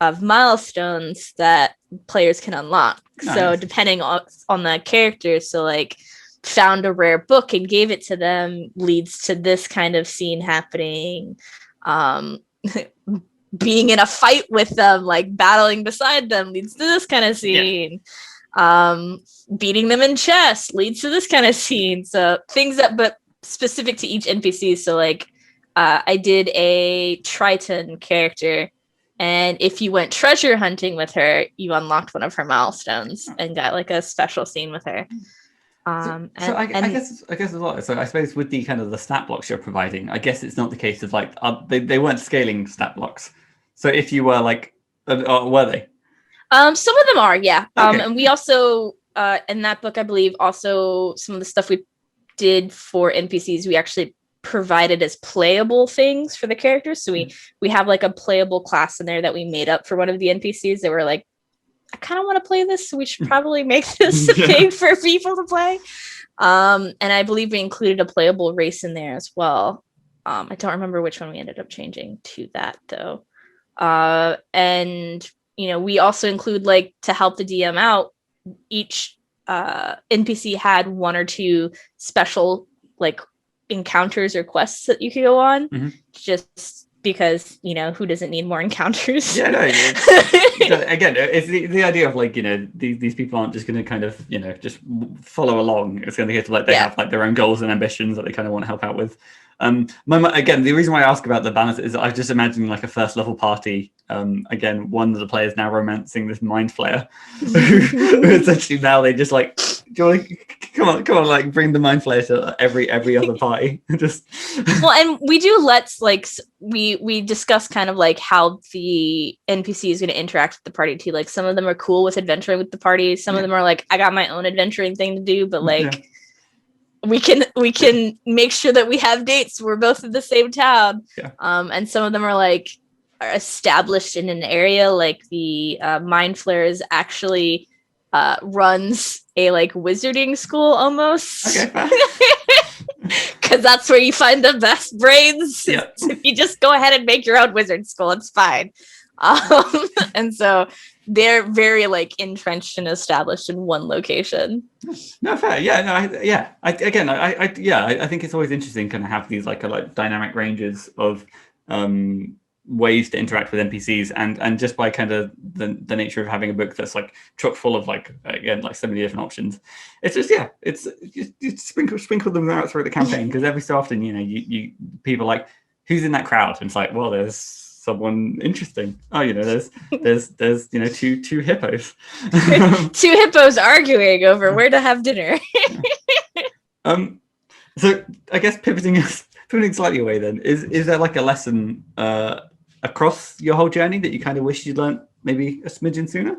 of milestones that players can unlock. Nice. So depending on the character, so like found a rare book and gave it to them leads to this kind of scene happening. Being in a fight with them, like battling beside them, leads to this kind of scene. Beating them in chess leads to this kind of scene. So things that, but specific to each NPC. So like, I did a Triton character, and if you went treasure hunting with her, you unlocked one of her milestones and got like a special scene with her. I guess as well. So I suppose with the kind of the stat blocks you're providing, I guess it's not the case of like they weren't scaling stat blocks. So if you were like, were they? Some of them are, yeah. Okay. And we also in that book, I believe, also some of the stuff we did for NPCs, we actually provided as playable things for the characters. So we have like a playable class in there that we made up for one of the NPCs that were like, I kind of want to play this, so we should probably make this a thing for people to play. And I believe we included a playable race in there as well. I don't remember which one we ended up changing to that though. And you know, we also include, like, to help the DM out, each NPC had one or two special like encounters or quests that you could go on, just because, you know, who doesn't need more encounters? Yeah, no. Again, it's the idea of like, you know, these people aren't just going to kind of, you know, just follow along. It's going to get to like they have like their own goals and ambitions that they kind of want to help out with. Again, the reason why I ask about the balance is I was just imagining like a first level party. Again, one of the players now romancing this mind flayer. Who essentially now they just like, do you want to come on, like bring the mind flayer to every other party. Just well, and we do like we discuss kind of like how the NPC is going to interact with the party too. Like some of them are cool with adventuring with the party. Some of them are like, I got my own adventuring thing to do, but like we can make sure that we have dates. We're both in the same town. And some of them are like are established in an area. Like the mind flayers actually runs a like wizarding school almost. Okay. Because that's where you find the best brains. If you just go ahead and make your own wizard school, it's fine. And so they're very like entrenched and established in one location. No, fair. Yeah, no, I think it's always interesting kind of have these like dynamic ranges of ways to interact with NPCs, and just by kind of the nature of having a book that's like chock full of like, again, like so many different options, it's just you sprinkle them out throughout the campaign, because every so often, you know, you people like, who's in that crowd, and it's like, well, there's someone interesting. Oh, you know, there's you know, two hippos. Two hippos arguing over where to have dinner. So I guess pivoting slightly away then, is there like a lesson across your whole journey that you kind of wish you'd learned maybe a smidgen sooner?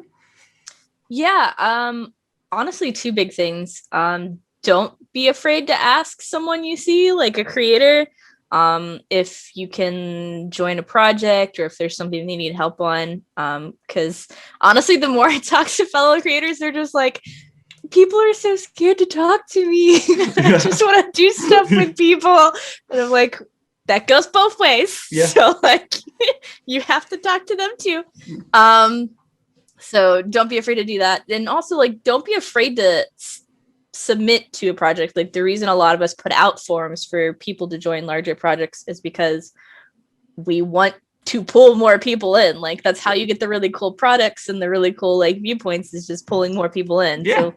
Honestly, two big things. Don't be afraid to ask someone you see, like a creator, if you can join a project or if there's something they need help on. Because honestly, the more I talk to fellow creators, they're just like, people are so scared to talk to me. I just want to do stuff with people. And I'm like, that goes both ways. So like, you have to talk to them too. So don't be afraid to do that. And also, like, don't be afraid to submit to a project. Like, the reason a lot of us put out forums for people to join larger projects is because we want to pull more people in. Like, that's how you get the really cool products and the really cool like viewpoints, is just pulling more people in. So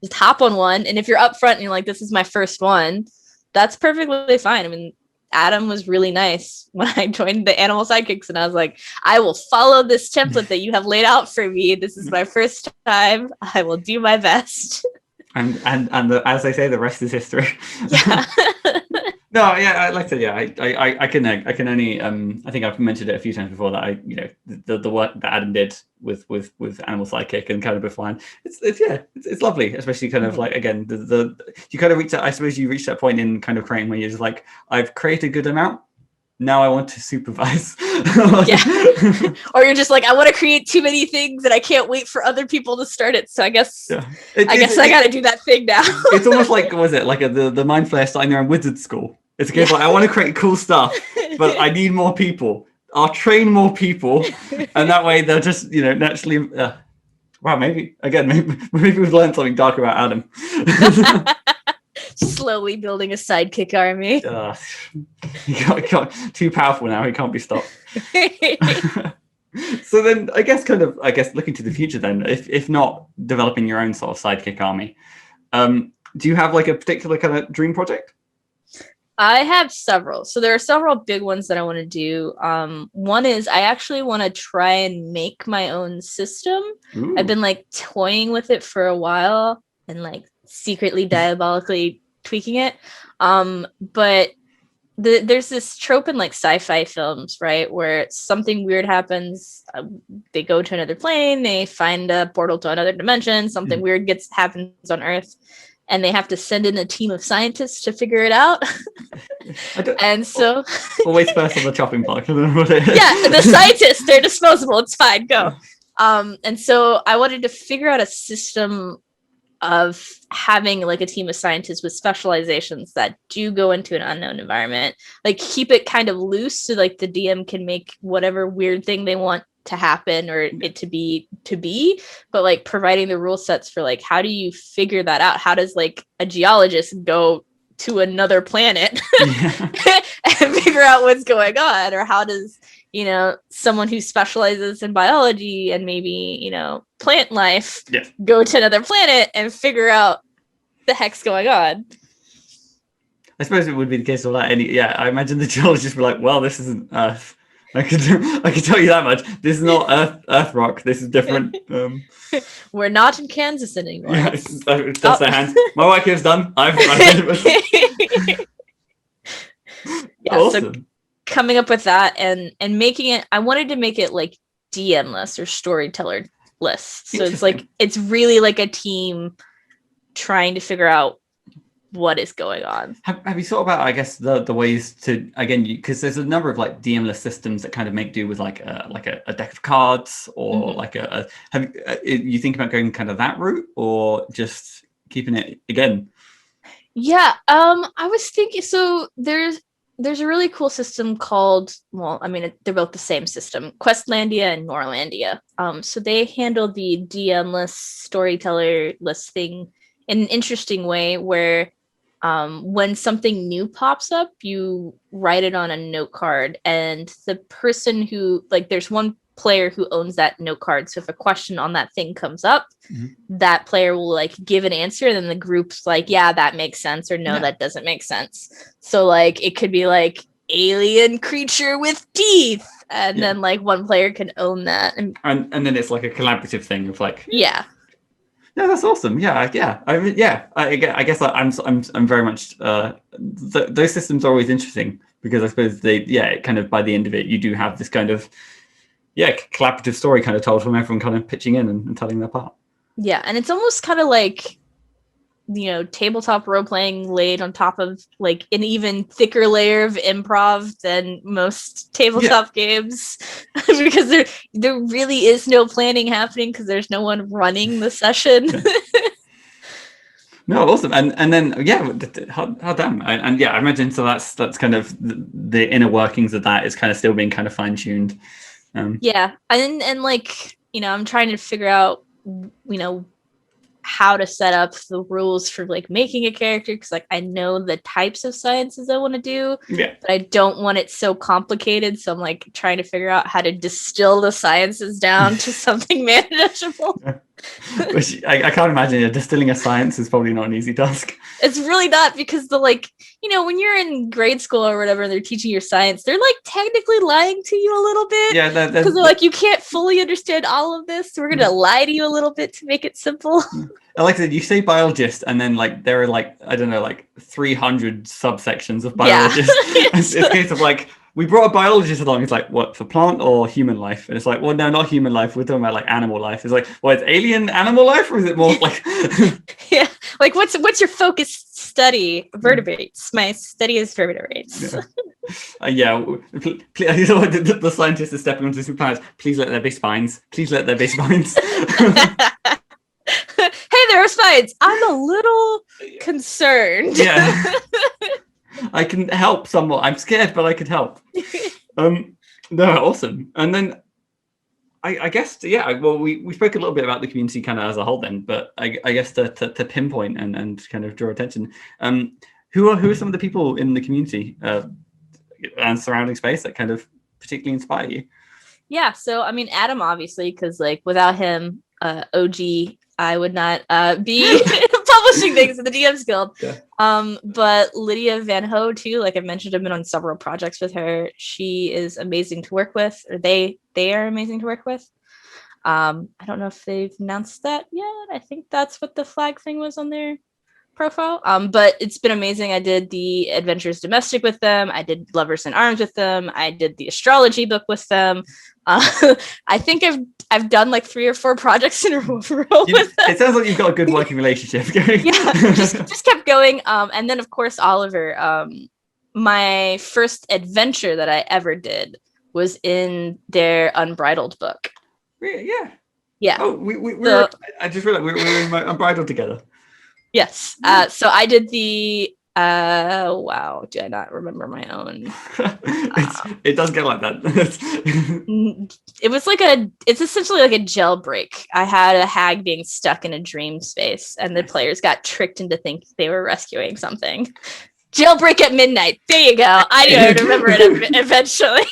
just hop on one. And if you're upfront and you're like, this is my first one, that's perfectly fine. I mean, Adam was really nice when I joined the Animal Sidekicks, and I was like, I will follow this template that you have laid out for me. This is my first time. I will do my best. And as they say, the rest is history. No, yeah, like I said, I can only I think I've mentioned it a few times before that I, you know, the work that Adam did with Animal Sidekick and kind of beforehand, it's lovely, especially kind of like, again, the you kind of reach that, I suppose you reach that point in kind of creating where you're just like, I've created a good amount, now I want to supervise. Or you're just like, I want to create too many things and I can't wait for other people to start it. So I guess I got to do that thing now. It's almost like, was it like the mind flayer starting their own wizard school? It's a case like, I want to create cool stuff, but I need more people. I'll train more people, and that way they'll just, you know, naturally. Wow, maybe we've learned something dark about Adam. Slowly building a sidekick army. He got too powerful now. He can't be stopped. So then I guess looking to the future then, if not developing your own sort of sidekick army, do you have like a particular kind of dream project? I have several. So there are several big ones that I want to do. One is I actually want to try and make my own system. Ooh. I've been like toying with it for a while and like secretly diabolically tweaking it. But there's this trope in like sci-fi films, right, where something weird happens, they go to another plane, they find a portal to another dimension, something weird happens on Earth, and they have to send in a team of scientists to figure it out. And so always first on the chopping block. Yeah, the scientists, they're disposable, it's fine, go. And so I wanted to figure out a system of having like a team of scientists with specializations that do go into an unknown environment, like keep it kind of loose so like the DM can make whatever weird thing they want to happen or it to be, but like providing the rule sets for like how do you figure that out? How does like a geologist go to another planet and figure out what's going on? Or how does, you know, someone who specializes in biology and maybe, you know, plant life go to another planet and figure out the heck's going on? I suppose it would be the case of that. I imagine the geologists were like, well, this isn't Earth. I can tell you that much. This is not Earth rock. This is different. We're not in Kansas anymore. Yeah, that's their hands. My work is done. I've yeah, awesome. So coming up with that and making it, I wanted to make it like DM lists or storyteller lists. So it's like, it's really like a team trying to figure out what is going on. Have you thought about, I guess, the ways to, again, because there's a number of like DM list systems that kind of make do with like a deck of cards or like you think about going kind of that route or just keeping it again? Yeah, I was thinking, so there's a really cool system called, well, I mean, they're both the same system, Questlandia and Norlandia. So they handle the DM list, storyteller list thing in an interesting way where when something new pops up, you write it on a note card, and the person who, like, there's one player who owns that note card. So if a question on that thing comes up, that player will like give an answer, and then the group's like, yeah, that makes sense, or no, that doesn't make sense. So like it could be like alien creature with teeth, and then like one player can own that, and then it's like a collaborative thing of like yeah, that's awesome. I mean, I guess I'm very much those systems are always interesting because I suppose they kind of by the end of it you do have this kind of collaborative story kind of told from everyone kind of pitching in and telling their part. Yeah, and it's almost kind of like, you know, tabletop role playing laid on top of like an even thicker layer of improv than most tabletop games because there really is no planning happening because there's no one running the session. No, awesome. And then how damn. And I imagine so that's kind of the inner workings of that is kind of still being kind of fine-tuned. And like, you know, I'm trying to figure out, you know, how to set up the rules for like making a character, because like I know the types of sciences I want to do, but I don't want it so complicated, so I'm like trying to figure out how to distill the sciences down to something manageable. Which I can't imagine. Distilling a science is probably not an easy task. It's really not, because the, like, you know, when you're in grade school or whatever and they're teaching your science, they're like technically lying to you a little bit. Yeah, because they're like, you can't fully understand all of this, so we're gonna lie to you a little bit to make it simple. Like I said, you say biologist, and then like there are like, I don't know, like 300 subsections of biologists. It's a case of like, we brought a biologist along. It's like, what, for plant or human life? And it's like, well, no, not human life. We're talking about like animal life. It's like, well, it's alien animal life, or is it more like? Like what's your focus study? Vertebrates. My study is vertebrates. The scientists are stepping onto some planets. Please let there be spines. Please let there be spines. Hey, there are spines. I'm a little concerned. Yeah. I can help somewhat. I'm scared, but I could help. No, awesome. And then I guess, well, we spoke a little bit about the community kind of as a whole then, but I guess to pinpoint and kind of draw attention, who are some of the people in the community and surrounding space that kind of particularly inspire you? Yeah, so I mean Adam obviously, because like without him, OG, I would not be publishing things in the DMs Guild. Yeah. But Lydia Van Ho too, like I mentioned, I've been on several projects with her. She is amazing to work with, or they are amazing to work with. I don't know if they've announced that yet. I think that's what the flag thing was on their profile. But it's been amazing. I did the Adventures Domestic with them. I did Lovers in Arms with them. I did the astrology book with them. I think I've done like 3 or 4 projects in a row with them. It sounds like you've got a good working relationship going. Yeah, just kept going. And then of course Oliver. My first adventure that I ever did was in their Unbridled book. Yeah. Yeah. Oh, we were. I just realized we were in Unbridled together. Yes. So I did the. Wow. Do I not remember my own? It does get like that. It was like it's essentially like a jailbreak. I had a hag being stuck in a dream space, and the players got tricked into thinking they were rescuing something. Jailbreak at midnight. There you go. I don't remember it eventually.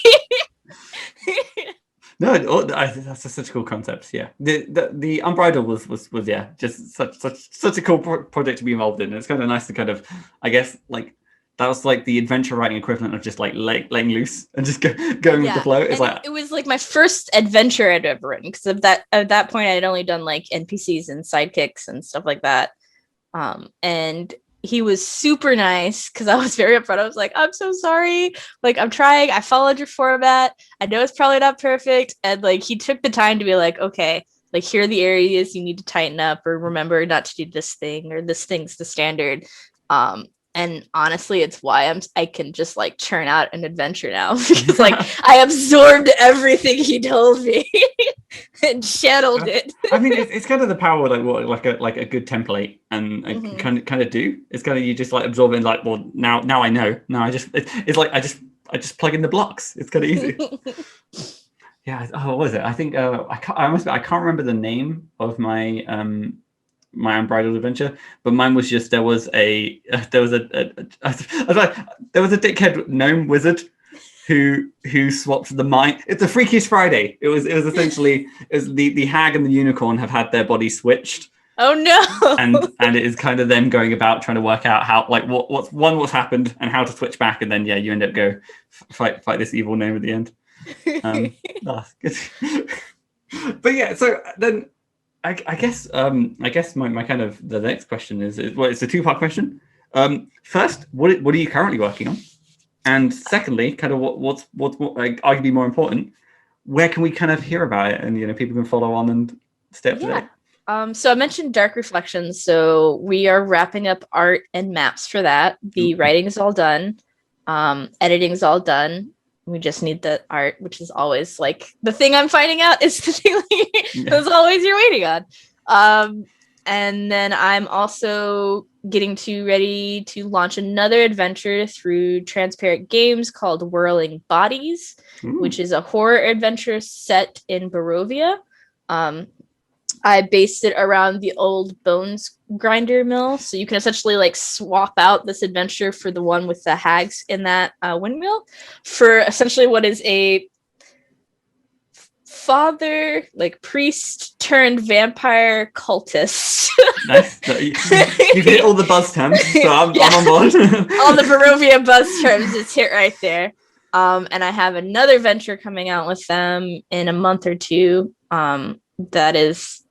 No, that's such a cool concept. Yeah, the Unbridled was yeah, just such a cool project to be involved in. It's kind of nice to kind of, I guess, like that was like the adventure writing equivalent of just like laying loose and just going with the flow. It's like it was like my first adventure I'd ever written, because at that point I had only done like NPCs and sidekicks and stuff like that. And he was super nice because I was very upfront. I was like, I'm so sorry. Like, I'm trying. I followed your format. I know it's probably not perfect. And like, he took the time to be like, okay, like, here are the areas you need to tighten up, or remember not to do this thing, or this thing's the standard. And honestly, it's why I can just like churn out an adventure now, because like I absorbed everything he told me and channeled it. I mean, it's kind of the power of like a good template and kind of do. It's kind of, you just like absorb it and like, well, now I know. Now it's like I just plug in the blocks. It's kind of easy. Yeah. Oh, what was it? I think I can't remember the name of my my Unbridled adventure, but mine was just there was a dickhead gnome wizard who swapped the mind. It's a Freakish Friday. It was essentially the hag and the unicorn have had their bodies switched. Oh no! And it is kind of them going about trying to work out how, like, what's happened and how to switch back, and then yeah, you end up fight this evil gnome at the end. Good. But yeah, so then I guess my kind of the next question is well, it's a 2-part question. First, what are you currently working on? And secondly, kind of what's like, arguably more important, where can we kind of hear about it, and people can follow on and stay up to date? So I mentioned Dark Reflections, so we are wrapping up art and maps for that. The writing is all done, editing is all done. We just need the art, which is always like the thing I'm finding out is the thing that's always you're waiting on. And then I'm also getting ready to launch another adventure through Transparent Games called Whirling Bodies, which is a horror adventure set in Barovia. I based it around the old bones grinder mill, so you can essentially like swap out this adventure for the one with the hags in that windmill for essentially what is a father, like priest turned vampire cultist. Nice. You've hit all the buzz terms, so I'm on board. All the Barovia buzz terms is hit right there. And I have another venture coming out with them in a month or two. That is,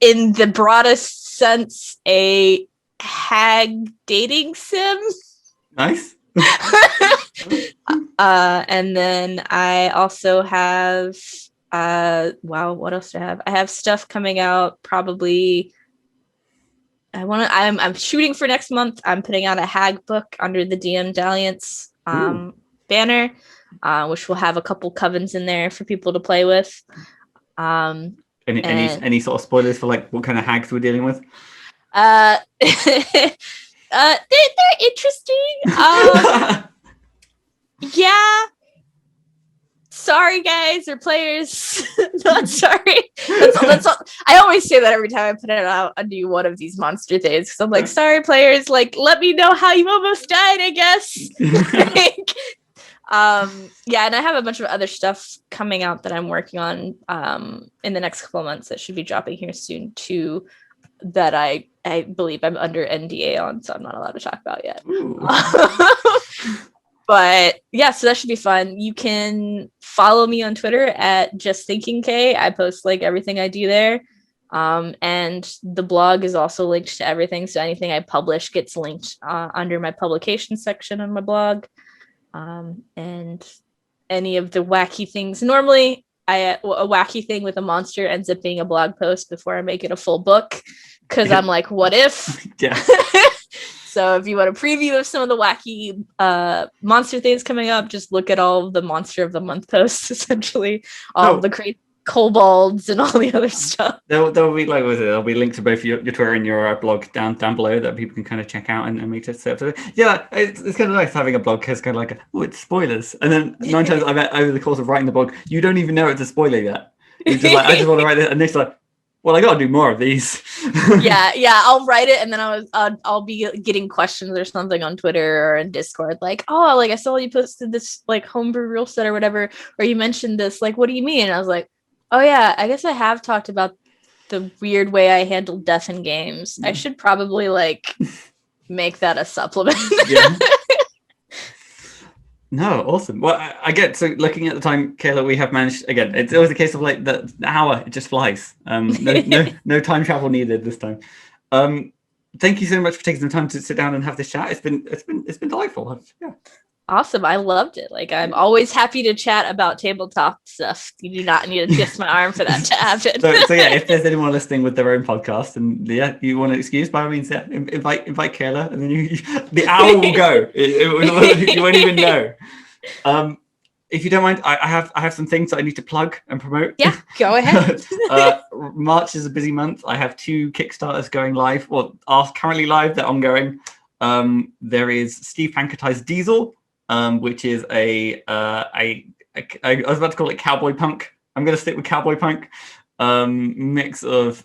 in the broadest sense, a hag dating sim. Nice. And then I also have what else do I have? I have stuff coming out probably. I'm shooting for next month. I'm putting out a hag book under the DM Dalliance banner, which will have a couple covens in there for people to play with. Any sort of spoilers for like what kind of hags we're dealing with? They're interesting. Yeah. Sorry, guys or players. Not sorry. That's all. I always say that every time I put it out under one of these monster things. So I'm like, sorry, players. Like, let me know how you almost died. I guess. Yeah, and I have a bunch of other stuff coming out that I'm working on in the next couple of months that should be dropping here soon too, that I believe I'm under NDA on, so I'm not allowed to talk about yet. But yeah, so that should be fun. You can follow me on Twitter at justthinkingk. I post like everything I do there. And the blog is also linked to everything. So anything I publish gets linked under my publication section on my blog. And any of the wacky things. Normally, a wacky thing with a monster ends up being a blog post before I make it a full book. Because I'm like, what if? Yeah. So if you want a preview of some of the wacky monster things coming up, just look at all of the Monster of the Month posts, essentially. All of the great kobolds and all the other stuff. There'll be like, there'll be links to both your Twitter and your blog down below that people can kind of check out and make it set up. Yeah, it's kind of nice having a blog because kind of like, oh, it's spoilers. And then 9 times I bet over the course of writing the blog, you don't even know it's a spoiler yet. You're just like, I just want to write this, and it's like, well, I gotta do more of these. yeah, I'll write it, and then I'll be getting questions or something on Twitter or in Discord, like, oh, like I saw you posted this like homebrew rule set or whatever, or you mentioned this, like, what do you mean? And I was like, oh yeah, I guess I have talked about the weird way I handle death in games. I should probably like make that a supplement. Yeah. No, awesome. Well, I get, so looking at the time, Kayla, we have managed, again, it's always a case of like the hour, it just flies. No time travel needed this time. Thank you so much for taking the time to sit down and have this chat. It's been delightful. Yeah. Awesome. I loved it. Like, I'm always happy to chat about tabletop stuff. You do not need to twist my arm for that to happen. so yeah, if there's anyone listening with their own podcast and you want an excuse, by all means, yeah, invite Kayla, and then the hour will go. You won't even know. If you don't mind, I have some things that I need to plug and promote. Yeah, go ahead. March is a busy month. I have 2 Kickstarters going live, or are currently live. They're ongoing. There is Steve Panketai's Diesel, which is I was about to call it cowboy punk. I'm going to stick with cowboy punk. Mix of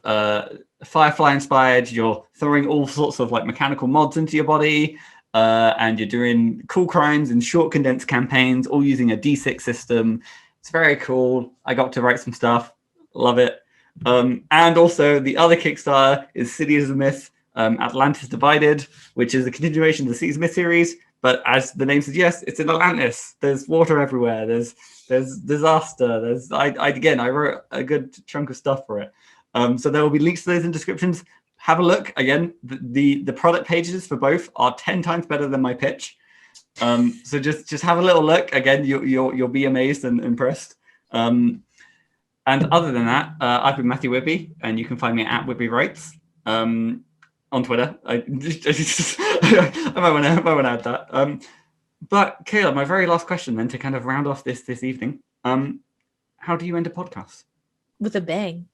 Firefly inspired. You're throwing all sorts of like mechanical mods into your body, and you're doing cool crimes and short condensed campaigns, all using a D6 system. It's very cool. I got to write some stuff. Love it. And also the other Kickstarter is Cities of Myth, Atlantis Divided, which is a continuation of the Cities of Myth series. But as the name suggests, it's in Atlantis. There's water everywhere. There's disaster. I wrote a good chunk of stuff for it. So there will be links to those in descriptions. Have a look. Again, the product pages for both are 10 times better than my pitch. So just have a little look. Again, you'll be amazed and impressed. And other than that, I've been Matthew Whitby, and you can find me at Whitby Writes. On Twitter. I might want to add that. But Kayla, my very last question then to kind of round off this evening. How do you end a podcast? With a bang.